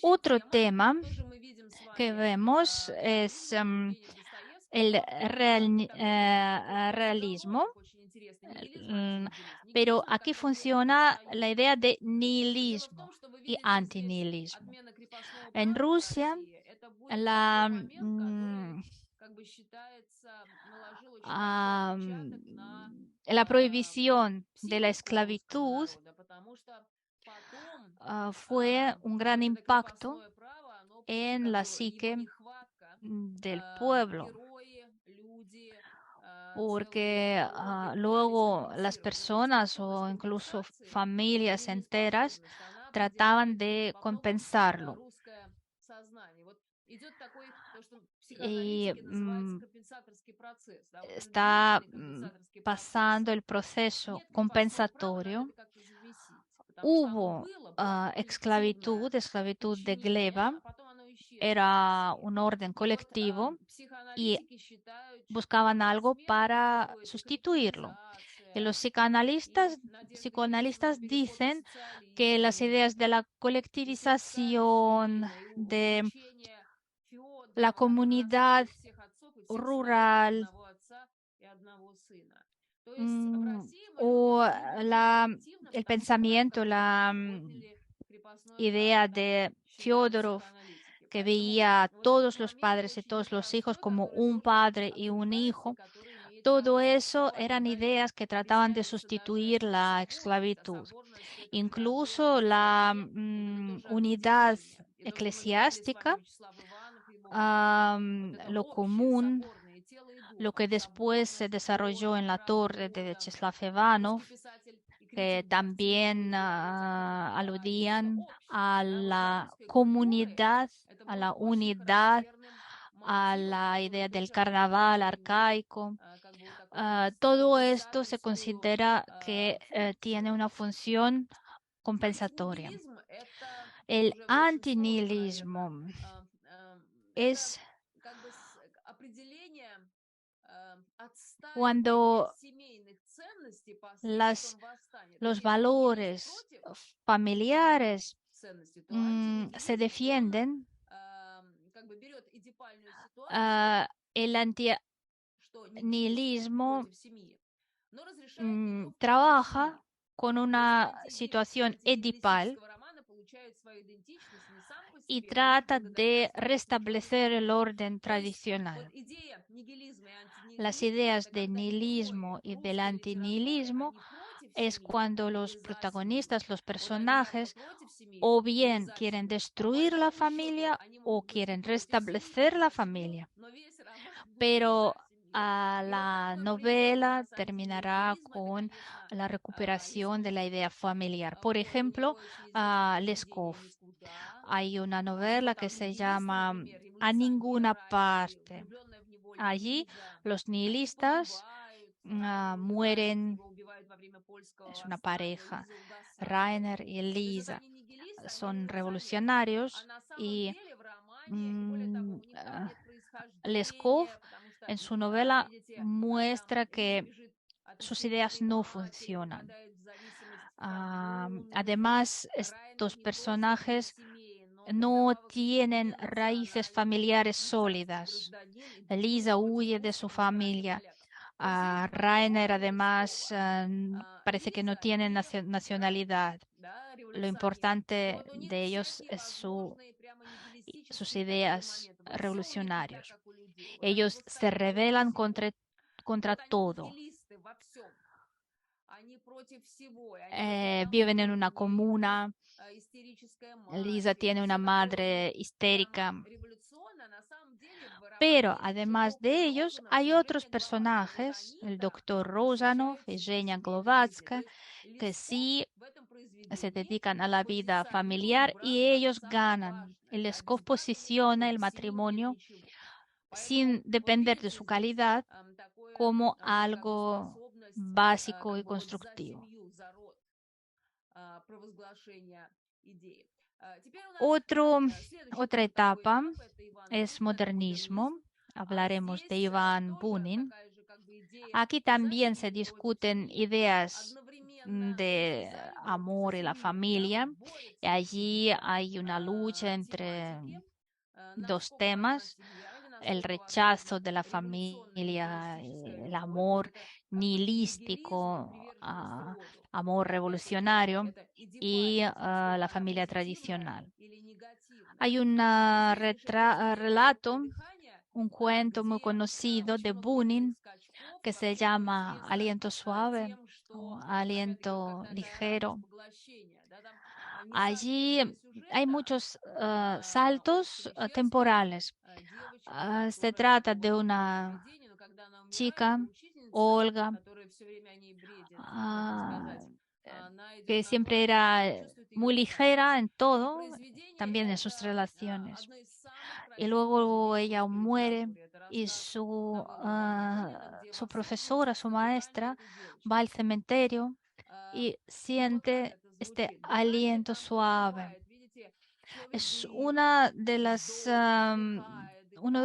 Otro tema que vemos es el realismo, pero aquí funciona la idea de nihilismo y antinihilismo. En Rusia, la prohibición de la esclavitud fue un gran impacto en la psique del pueblo, porque luego las personas o incluso familias enteras trataban de compensarlo. Y está pasando el proceso compensatorio. Hubo esclavitud de gleba, era un orden colectivo y buscaban algo para sustituirlo. Y los psicoanalistas dicen que las ideas de la colectivización, de la comunidad rural o el pensamiento, la idea de Fyodorov, que veía a todos los padres y todos los hijos como un padre y un hijo, todo eso eran ideas que trataban de sustituir la esclavitud. Incluso la unidad eclesiástica, lo común, lo que después se desarrolló en la torre de Vyacheslav Ivanov, que también aludían a la comunidad, a la unidad, a la idea del carnaval arcaico. Todo esto se considera que tiene una función compensatoria. El antinihilismo es cuando los valores familiares se defienden, el antinihilismo trabaja con una situación edipal y trata de restablecer el orden tradicional. Las ideas de nihilismo y del antinihilismo es cuando los protagonistas, los personajes, o bien quieren destruir la familia o quieren restablecer la familia. Pero la novela terminará con la recuperación de la idea familiar. Por ejemplo, Leskov. Hay una novela que se llama A ninguna parte. Allí los nihilistas mueren, es una pareja, Rainer y Lisa, son revolucionarios y Leskov en su novela muestra que sus ideas no funcionan. Además, estos personajes no tienen raíces familiares sólidas. Lisa huye de su familia. Rainer, además, parece que no tiene nacionalidad. Lo importante de ellos es sus ideas revolucionarias. Ellos se rebelan contra todo. Viven en una comuna. Lisa tiene una madre histérica. Pero además de ellos, hay otros personajes, el doctor Rozanov y Zhenya Glovatska, que sí se dedican a la vida familiar y ellos ganan. El Leskov posiciona el matrimonio sin depender de su calidad como algo básico y constructivo. Otra etapa es modernismo. Hablaremos de Iván Bunin. Aquí también se discuten ideas de amor y la familia. Y allí hay una lucha entre dos temas, el rechazo de la familia, el amor nihilístico, amor revolucionario y la familia tradicional. Hay un relato, un cuento muy conocido de Bunin que se llama Aliento Suave o Aliento Ligero. Allí hay muchos saltos temporales. Se trata de una chica, Olga, que siempre era muy ligera en todo, también en sus relaciones. Y luego ella muere y su profesora, su maestra, va al cementerio y siente este aliento suave. Es uno de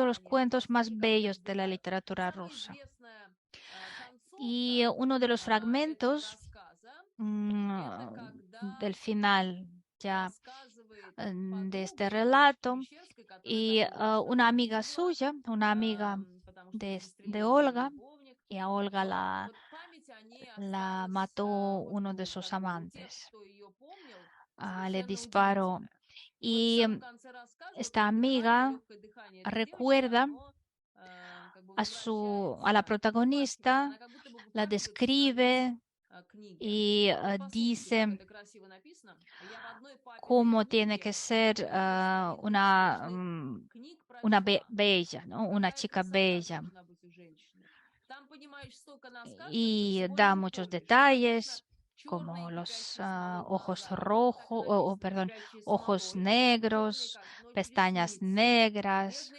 los cuentos más bellos de la literatura rusa. Y uno de los fragmentos del final ya de este relato y una amiga suya, una amiga de Olga, y a Olga la mató uno de sus amantes. Le disparó. Y esta amiga recuerda a la protagonista, la describe y dice cómo tiene que ser una bella, ¿no? Una chica bella. Y da muchos detalles como los ojos rojos, perdón, ojos negros, pestañas negras,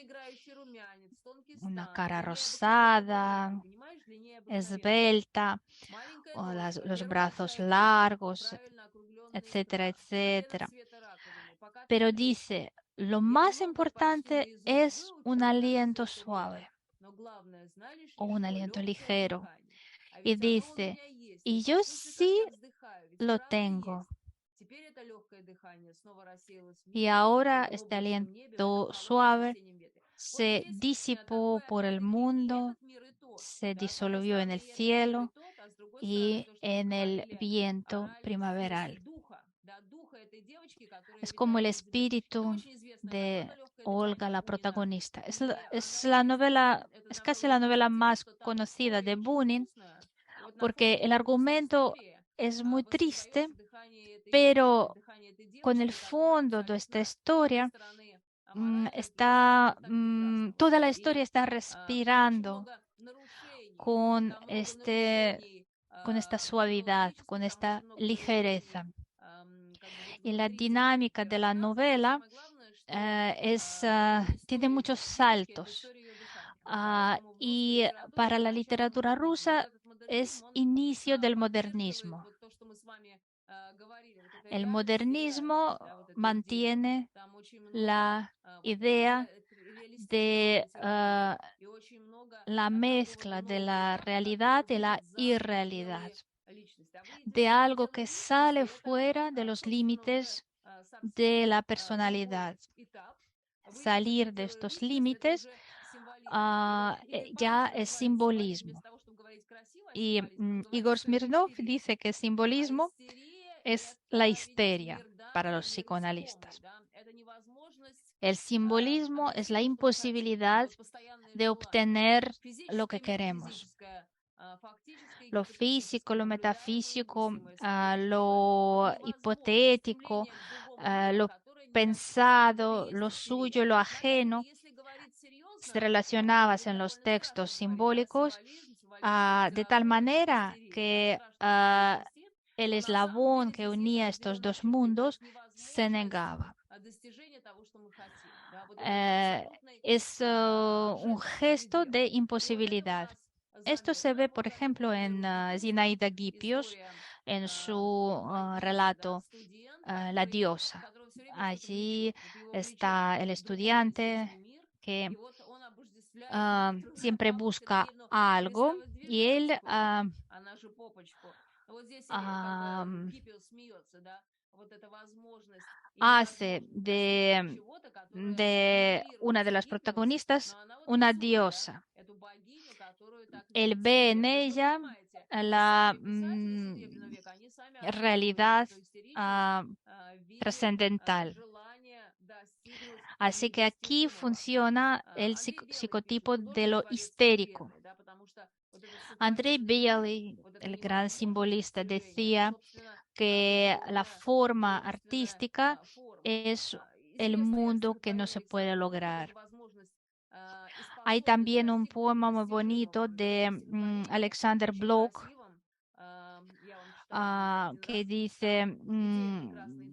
una cara rosada, esbelta, o los brazos largos, etcétera, etcétera. Pero dice, lo más importante es un aliento suave o un aliento ligero. Y dice, y yo sí lo tengo. Y ahora este aliento suave se disipó por el mundo, se disolvió en el cielo y en el viento primaveral. Es como el espíritu de Olga, la protagonista. Es la novela, es casi la novela más conocida de Bunin, porque el argumento es muy triste, pero con el fondo de esta historia toda la historia está respirando con con esta suavidad, con esta ligereza. Y la dinámica de la novela tiene muchos saltos. Y para la literatura rusa es inicio del modernismo. El modernismo mantiene la idea de la mezcla de la realidad y la irrealidad, de algo que sale fuera de los límites de la personalidad. Salir de estos límites ya es simbolismo. Y Igor Smirnov dice que simbolismo es la histeria para los psicoanalistas. El simbolismo es la imposibilidad de obtener lo que queremos. Lo físico, lo metafísico, lo hipotético, lo pensado, lo suyo, lo ajeno, se relacionaba en los textos simbólicos de tal manera que el eslabón que unía estos dos mundos se negaba. Es un gesto de imposibilidad. Esto se ve, por ejemplo, en Zinaida Gipios, en su relato La diosa. Allí está el estudiante que siempre busca algo y él hace de una de las protagonistas una diosa. Él ve en ella la realidad trascendental. Así que aquí funciona el psicotipo de lo histérico. Andrei Bialy, el gran simbolista, decía que la forma artística es el mundo que no se puede lograr. Hay también un poema muy bonito de Alexander Blok que dice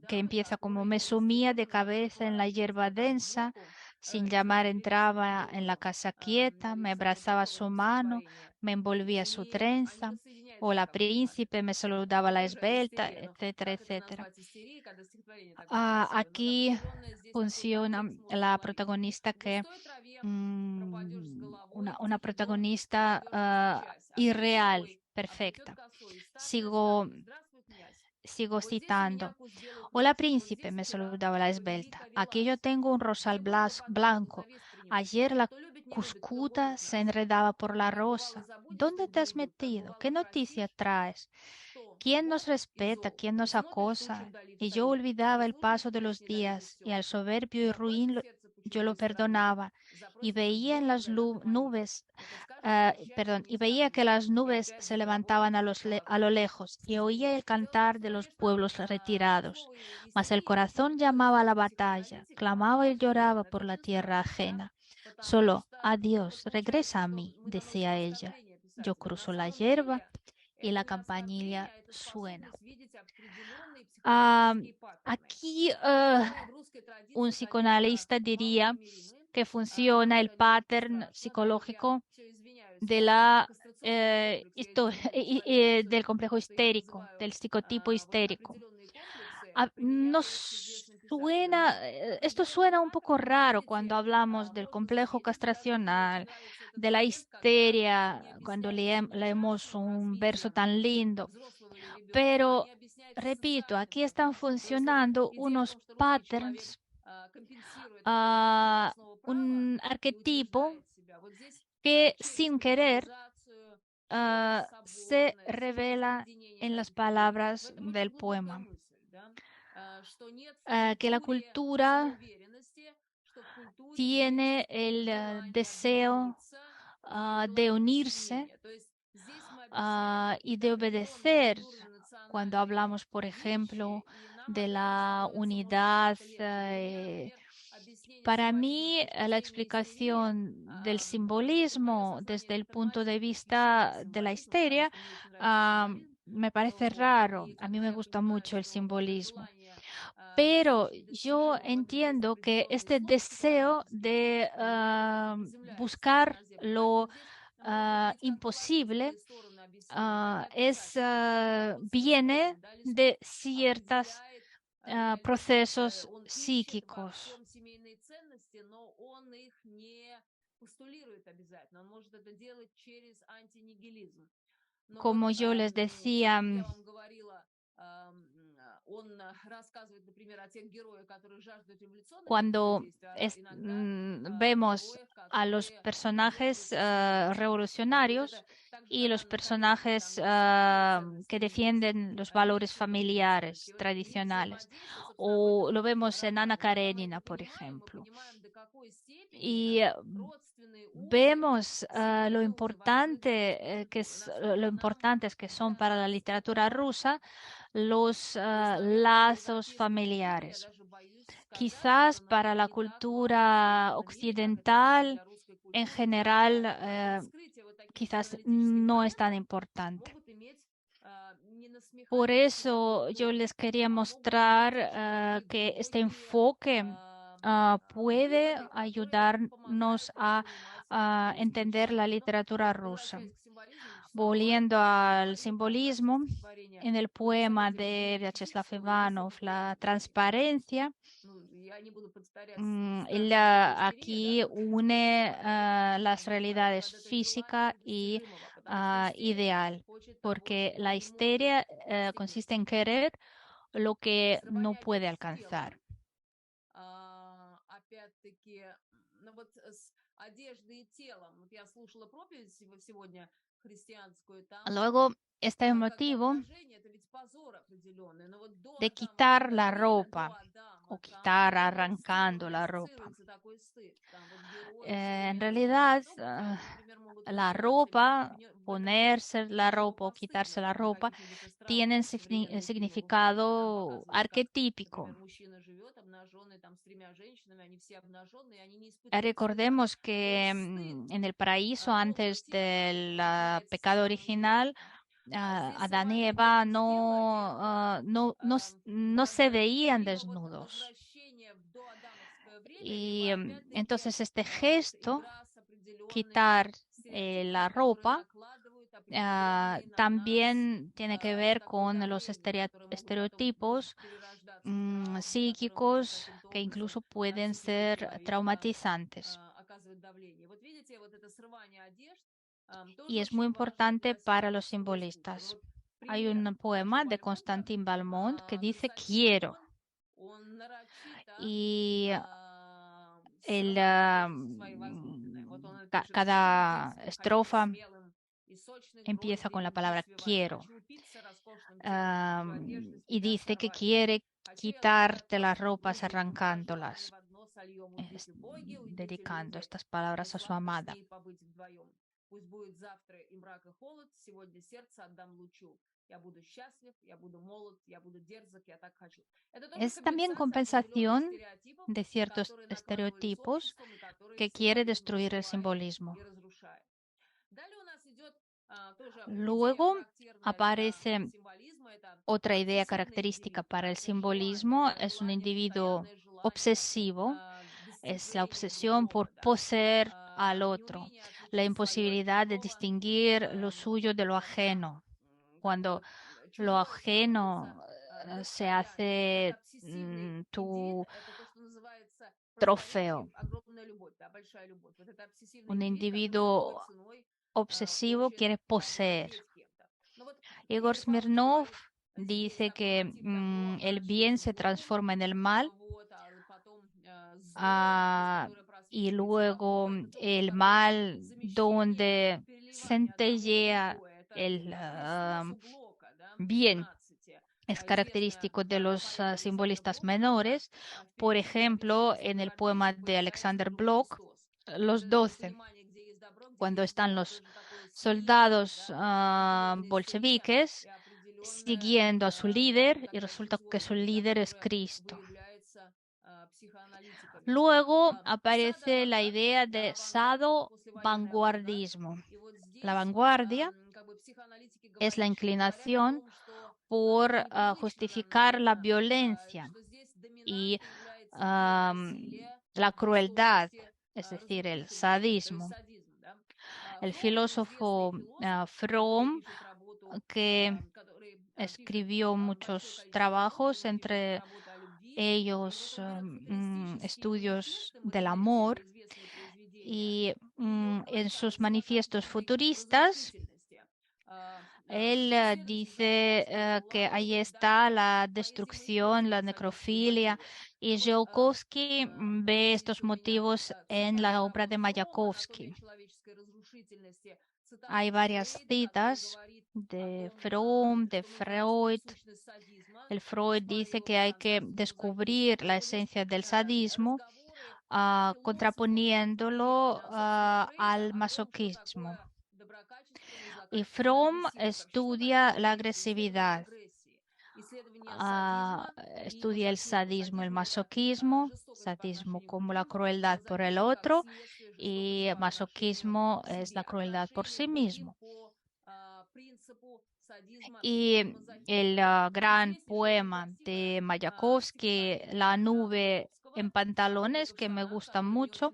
que empieza como me sumía de cabeza en la hierba densa, sin llamar entraba en la casa quieta, me abrazaba su mano, me envolvía su trenza. Hola príncipe, me saludaba la esbelta, etcétera, etcétera. Aquí funciona la protagonista que una protagonista irreal, perfecta. Sigo citando. Hola príncipe, me saludaba la esbelta. Aquí yo tengo un rosal blanco. Ayer la cuscuta se enredaba por la rosa. ¿Dónde te has metido? ¿Qué noticia traes? ¿Quién nos respeta? ¿Quién nos acosa? Y yo olvidaba el paso de los días, y al soberbio y ruin yo lo perdonaba, y veía en las nubes, y veía que las nubes se levantaban a lo lejos, y oía el cantar de los pueblos retirados. Mas el corazón llamaba a la batalla, clamaba y lloraba por la tierra ajena. Solo, adiós, regresa a mí, decía ella. Yo cruzo la hierba y la campanilla suena. Ah, aquí un psicoanalista diría que funciona el pattern psicológico de del complejo histérico, del psicotipo histérico. Esto suena un poco raro cuando hablamos del complejo castracional, de la histeria, cuando leemos un verso tan lindo. Pero, repito, aquí están funcionando unos patterns, un arquetipo que sin querer se revela en las palabras del poema. que la cultura tiene el deseo de unirse y de obedecer. Cuando hablamos, por ejemplo, de la unidad, para mí la explicación del simbolismo desde el punto de vista de la histeria me parece raro. A mí me gusta mucho el simbolismo. Pero yo entiendo que este deseo de buscar lo imposible viene de ciertos procesos psíquicos. Como yo les decía, cuando vemos a los personajes revolucionarios y los personajes que defienden los valores familiares tradicionales, o lo vemos en Ana Karenina, por ejemplo, y vemos lo importantes que son para la literatura rusa los lazos familiares. Quizás para la cultura occidental en general, quizás no es tan importante. Por eso yo les quería mostrar que este enfoque puede ayudarnos a entender la literatura rusa. Volviendo al simbolismo, en el poema de Vyacheslav Ivanov, La transparencia, él aquí une las realidades física y ideal, porque la histeria consiste en querer lo que no puede alcanzar. Luego, este motivo de quitar la ropa o quitar arrancando la ropa. En realidad, la ropa, ponerse la ropa o quitarse la ropa, tienen significado arquetípico. Recordemos que en el paraíso, antes del pecado original, Adán y Eva no se veían desnudos. Y entonces este gesto, quitar la ropa, también tiene que ver con los estereotipos psíquicos que incluso pueden ser traumatizantes. Y es muy importante para los simbolistas. Hay un poema de Constantin Balmont que dice quiero. Y cada estrofa empieza con la palabra quiero. Y dice que quiere quitarte las ropas arrancándolas, dedicando estas palabras a su amada. Es también compensación de ciertos estereotipos que quiere destruir el simbolismo. Luego aparece otra idea característica para el simbolismo, es un individuo obsesivo, es la obsesión por poseer al otro, la imposibilidad de distinguir lo suyo de lo ajeno. Cuando lo ajeno se hace tu trofeo. Un individuo obsesivo quiere poseer. Igor Smirnov dice que el bien se transforma en el mal y luego el mal donde centellea el bien. es característico de los simbolistas menores. Por ejemplo, en el poema de Alexander Blok, Los 12, cuando están los soldados bolcheviques siguiendo a su líder y resulta que su líder es Cristo. Luego aparece la idea de sado-vanguardismo. La vanguardia es la inclinación por justificar la violencia y la crueldad, es decir, el sadismo. El filósofo Fromm, que escribió muchos trabajos, entre ellos estudios del amor, y en sus manifiestos futuristas, él dice que ahí está la destrucción, la necrofilia, y Tsiolkovsky ve estos motivos en la obra de Mayakovsky. Hay varias citas de Fromm, de Freud. El Freud dice que hay que descubrir la esencia del sadismo, contraponiéndolo al masoquismo. Y Fromm estudia la agresividad, estudia el sadismo, el masoquismo, sadismo como la crueldad por el otro y masoquismo es la crueldad por sí mismo. Y el gran poema de Mayakovsky, La nube en pantalones, que me gusta mucho.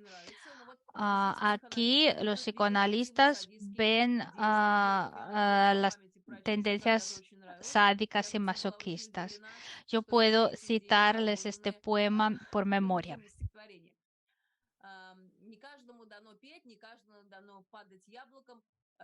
Aquí los psicoanalistas ven las tendencias sádicas y masoquistas. Yo puedo citarles este poema por memoria.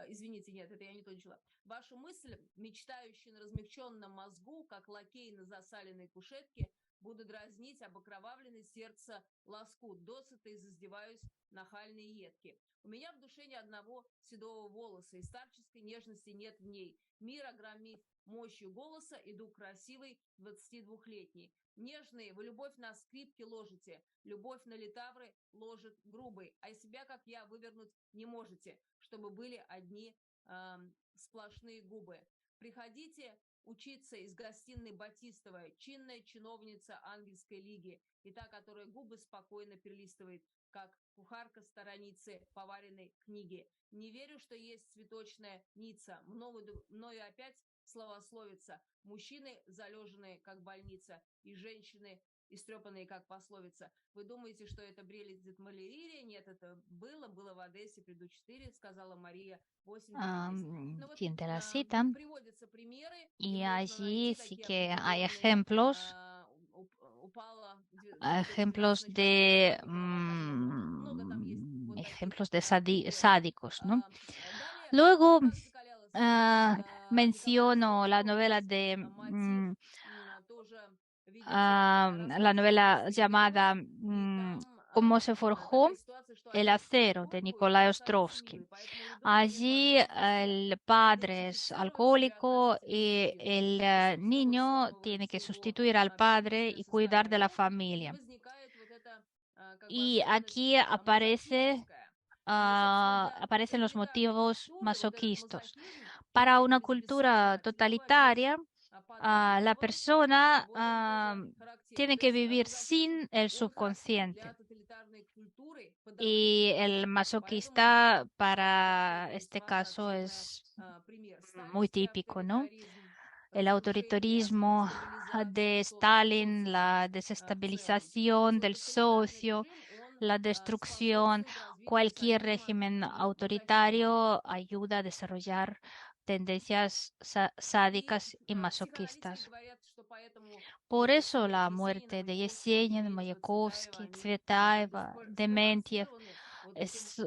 Извините, нет, это я не то начала. Ваша мысль, мечтающая на размягченном мозгу, как лакей на засаленной кушетке, буду дразнить об окровавленное сердце лоскут, досыта и заздеваюсь нахальные едки. У меня в душе ни одного седого волоса, и старческой нежности нет в ней. Мир огромит мощью голоса, иду красивый 22-летний. Нежные, вы любовь на скрипке ложите, любовь на литавры ложит грубый, а из себя, как я, вывернуть не можете, чтобы были одни сплошные губы. Приходите учиться из гостиной Батистовой, чинная чиновница ангельской лиги, и та, которая губы спокойно перелистывает, как кухарка сторонится поваренной книги. Не верю, что есть цветочная ница, мною опять словословится. Мужчины залеженные, как больница, и женщины истрепанные, как пословица. Вы думаете, что это брелит малярия? Нет, это было в Одессе, приду 4, сказала Мария, 8 Fin de la cita. Y allí sí que hay ejemplos de sádicos, ¿no? Luego menciono la novela la novela llamada Cómo se forjó el acero de Nikolai Ostrovsky. Allí el padre es alcohólico y el niño tiene que sustituir al padre y cuidar de la familia. Y aquí aparecen los motivos masoquistas. Para una cultura totalitaria, la persona tiene que vivir sin el subconsciente. Y el masoquista para este caso es muy típico, ¿no? El autoritarismo de Stalin, la desestabilización del socio, la destrucción, cualquier régimen autoritario ayuda a desarrollar tendencias sádicas y masoquistas. Por eso la muerte de Yesenin, Mayakovsky, Tsvetaeva, Dementiev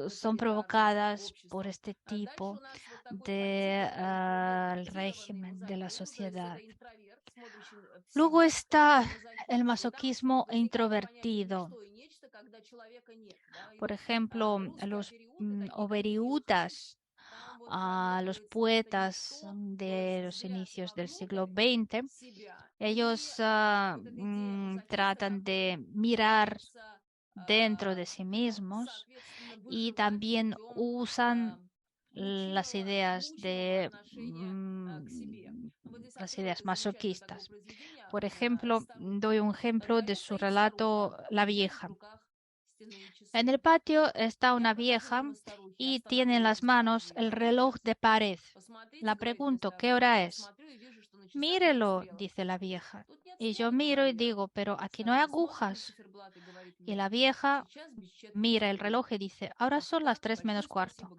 son provocadas por este tipo de régimen de la sociedad. Luego está el masoquismo introvertido. Por ejemplo, los overiutas a los poetas de los inicios del siglo XX. Ellos tratan de mirar dentro de sí mismos y también usan las ideas de las ideas masoquistas. Por ejemplo, doy un ejemplo de su relato La vieja. En el patio está una vieja y tiene en las manos el reloj de pared. La pregunto, ¿qué hora es? Mírelo, dice la vieja. Y yo miro y digo, pero aquí no hay agujas. Y la vieja mira el reloj y dice, ahora son las 3 menos cuarto.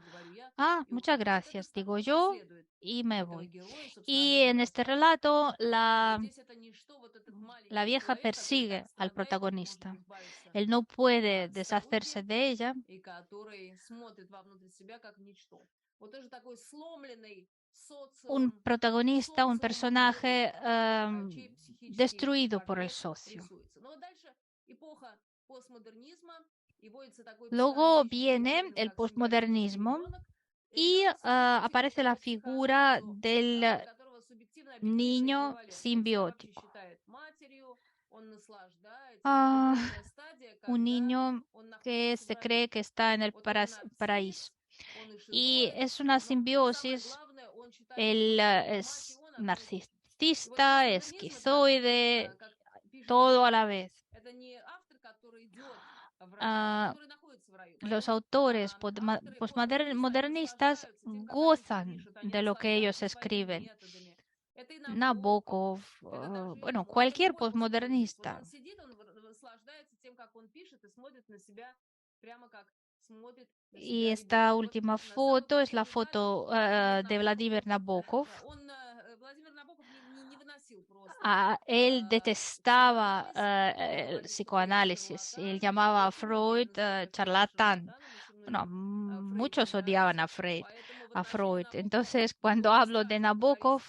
Ah, muchas gracias, digo yo y me voy. Y en este relato la vieja persigue al protagonista. Él no puede deshacerse de ella. Un protagonista, un personaje destruido por el socio. Luego viene el posmodernismo y aparece la figura del niño simbiótico. Un niño que se cree que está en el paraíso. Y es una simbiosis. Él es narcisista, esquizoide, todo a la vez. Los autores postmodernistas gozan de lo que ellos escriben. Nabokov, bueno, cualquier postmodernista. Y esta última foto es la foto de Vladimir Nabokov. Él detestaba el psicoanálisis. Él llamaba a Freud charlatán. Bueno, muchos odiaban a Freud. Entonces, cuando hablo de Nabokov,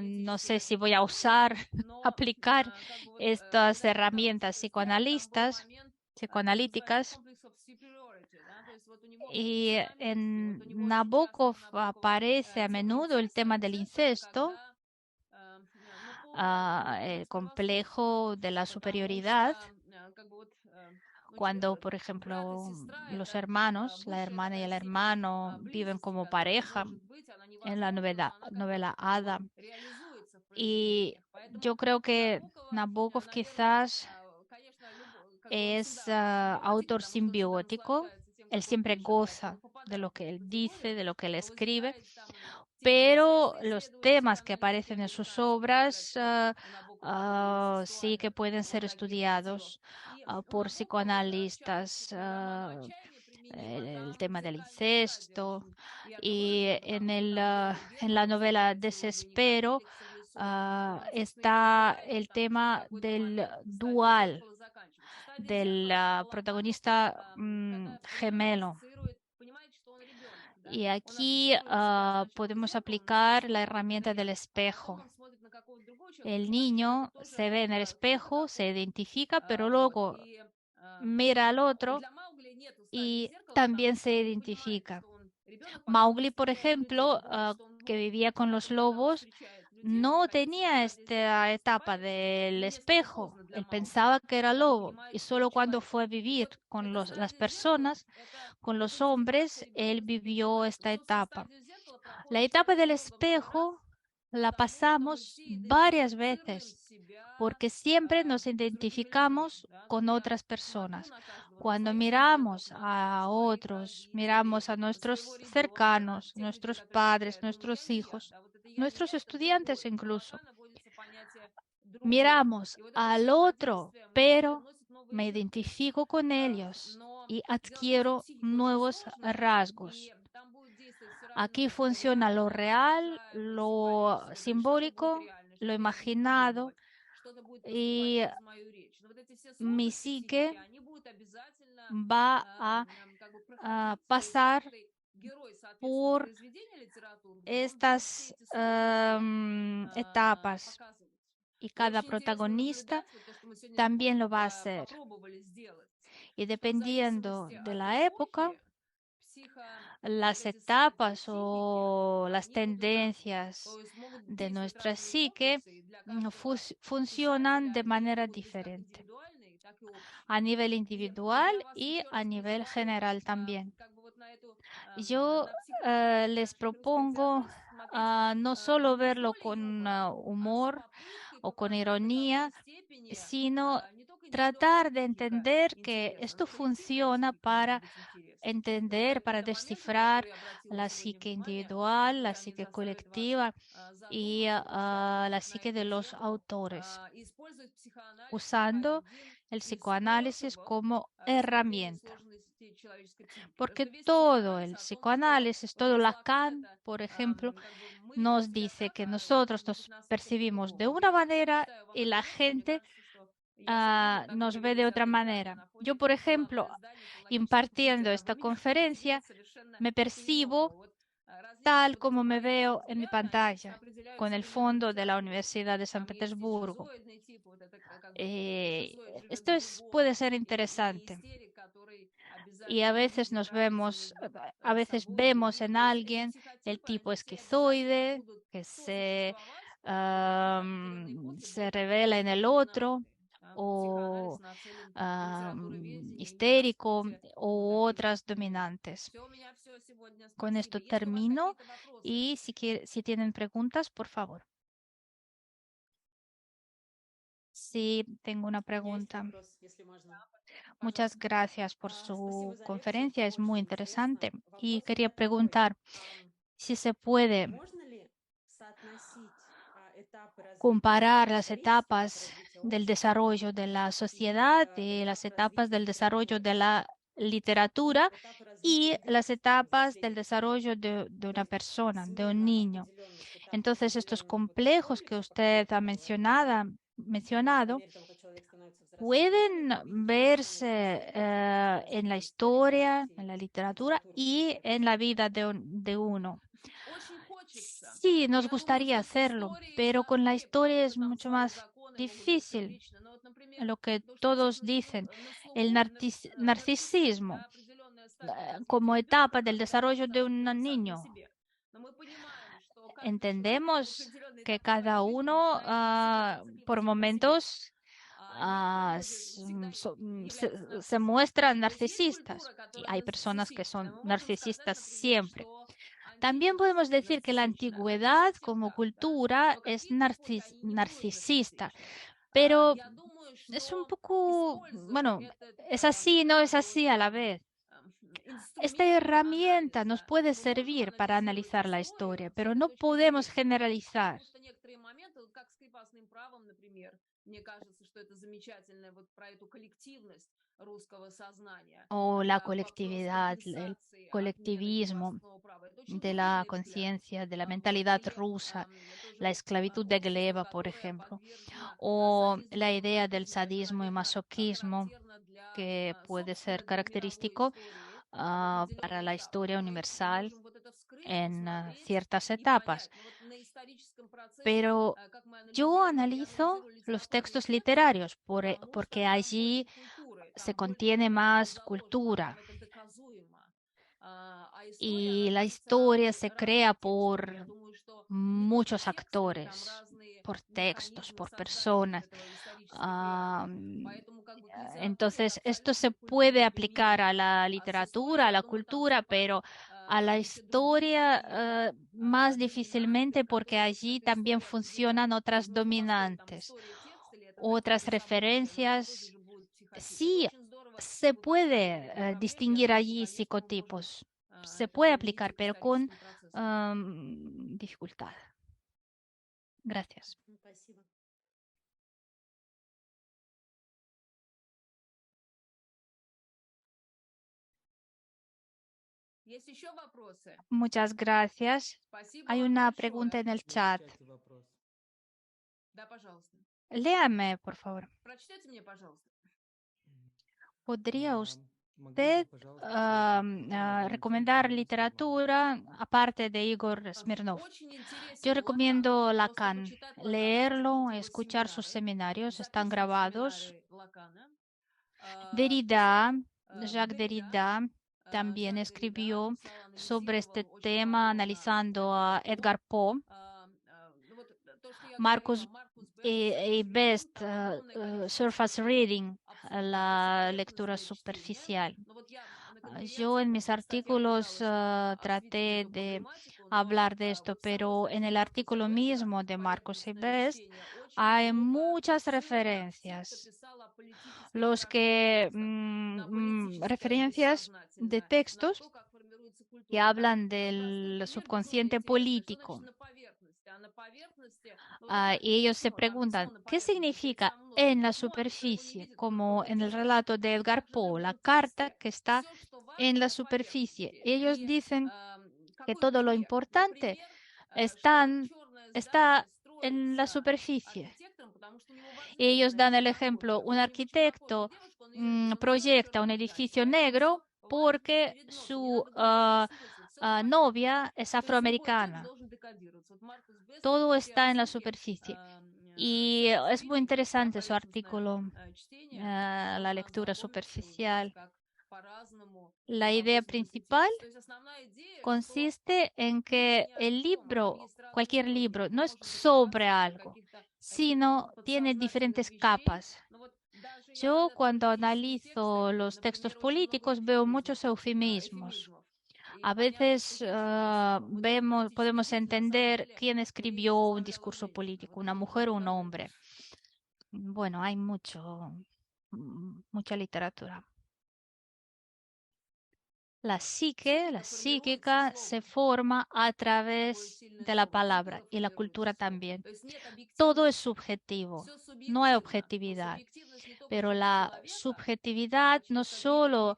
no sé si voy a usar, aplicar estas herramientas psicoanalíticas. Y en Nabokov aparece a menudo el tema del incesto, el complejo de la superioridad, cuando, por ejemplo, los hermanos, la hermana y el hermano viven como pareja en la novela Ada. Y yo creo que Nabokov quizás es autor simbiótico. Él siempre goza de lo que él dice, de lo que él escribe, pero los temas que aparecen en sus obras sí que pueden ser estudiados por psicoanalistas. El tema del incesto y en la novela Desespero está el tema del dual del protagonista gemelo. Y aquí podemos aplicar la herramienta del espejo. El niño se ve en el espejo, se identifica, pero luego mira al otro y también se identifica. Mowgli, por ejemplo, que vivía con los lobos, no tenía esta etapa del espejo. Él pensaba que era lobo y solo cuando fue a vivir con las personas, con los hombres, él vivió esta etapa. La etapa del espejo la pasamos varias veces porque siempre nos identificamos con otras personas. Cuando miramos a otros, miramos a nuestros cercanos, nuestros padres, nuestros hijos, nuestros estudiantes incluso. Miramos al otro, pero me identifico con ellos y adquiero nuevos rasgos. Aquí funciona lo real, lo simbólico, lo imaginado y mi psique va a pasar por estas etapas y cada protagonista también lo va a hacer. Y dependiendo de la época, las etapas o las tendencias de nuestra psique funcionan de manera diferente a nivel individual y a nivel general también. Yo les propongo no solo verlo con humor o con ironía, sino tratar de entender que esto funciona para entender, para descifrar la psique individual, la psique colectiva y la psique de los autores, usando el psicoanálisis como herramienta. Porque todo el psicoanálisis, todo Lacan, por ejemplo, nos dice que nosotros nos percibimos de una manera y la gente nos ve de otra manera. Yo, por ejemplo, impartiendo esta conferencia, me percibo tal como me veo en mi pantalla, con el fondo de la Universidad de San Petersburgo. Esto puede ser interesante. Y a veces a veces vemos en alguien el tipo esquizoide que se revela en el otro, o histérico, u otras dominantes. Con esto termino y si tienen preguntas, por favor. Sí, tengo una pregunta. Muchas gracias por su conferencia, es muy interesante. Y quería preguntar si se puede comparar las etapas del desarrollo de la sociedad y las etapas del desarrollo de la literatura y las etapas del desarrollo de una persona, de un niño. Entonces, estos complejos que usted ha mencionado pueden verse en la historia, en la literatura y en la vida de uno. Sí, nos gustaría hacerlo, pero con la historia es mucho más difícil. Lo que todos dicen, el narcisismo como etapa del desarrollo de un niño. Entendemos que cada uno por momentos se muestran narcisistas y hay personas que son narcisistas siempre. También podemos decir que la antigüedad como cultura es narcisista, pero es un poco, bueno, es así, no es así a la vez. Esta herramienta nos puede servir para analizar la historia, pero no podemos generalizar. O la colectividad, el colectivismo de la conciencia, de la mentalidad rusa, la esclavitud de Gleba, por ejemplo, o la idea del sadismo y masoquismo, que puede ser característico para la historia universal en ciertas etapas. Pero yo analizo los textos literarios porque allí se contiene más cultura y la historia se crea por muchos actores, por textos, por personas. Entonces, esto se puede aplicar a la literatura, a la cultura, pero a la historia más difícilmente porque allí también funcionan otras dominantes, otras referencias. Sí, se puede distinguir allí psicotipos, se puede aplicar, pero con dificultad. Gracias. Muchas gracias. Hay una pregunta en el chat. Léame, por favor. ¿Podría usted recomendar literatura aparte de Igor Smirnov? Yo recomiendo Lacan, leerlo, escuchar sus seminarios, están grabados. Derrida, Jacques Derrida, también escribió sobre este tema analizando a Edgar Poe. Marcus y Best, Surface Reading, la lectura superficial. Yo en mis artículos traté de hablar de esto, pero en el artículo mismo de Marcus y Best hay muchas referencias. Referencias de textos que hablan del subconsciente político. Y ellos se preguntan, ¿qué significa en la superficie? Como en el relato de Edgar Poe, la carta que está en la superficie. Ellos dicen que todo lo importante está en la superficie. Ellos dan el ejemplo, un arquitecto proyecta un edificio negro porque su novia es afroamericana. Todo está en la superficie. Y es muy interesante su artículo, la lectura superficial. La idea principal consiste en que el libro, cualquier libro, no es sobre algo, sino tiene diferentes capas. Yo cuando analizo los textos políticos veo muchos eufemismos. A veces podemos entender quién escribió un discurso político, una mujer o un hombre. Bueno, hay mucha literatura. La psique, la psíquica, se forma a través de la palabra y la cultura también. Todo es subjetivo, no hay objetividad, pero la subjetividad no solo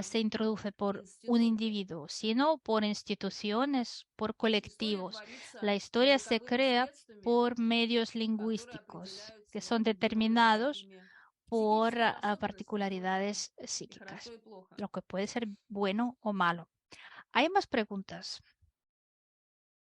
se introduce por un individuo, sino por instituciones, por colectivos. La historia se crea por medios lingüísticos que son determinados por particularidades psíquicas, lo que puede ser bueno o malo. ¿Hay más preguntas?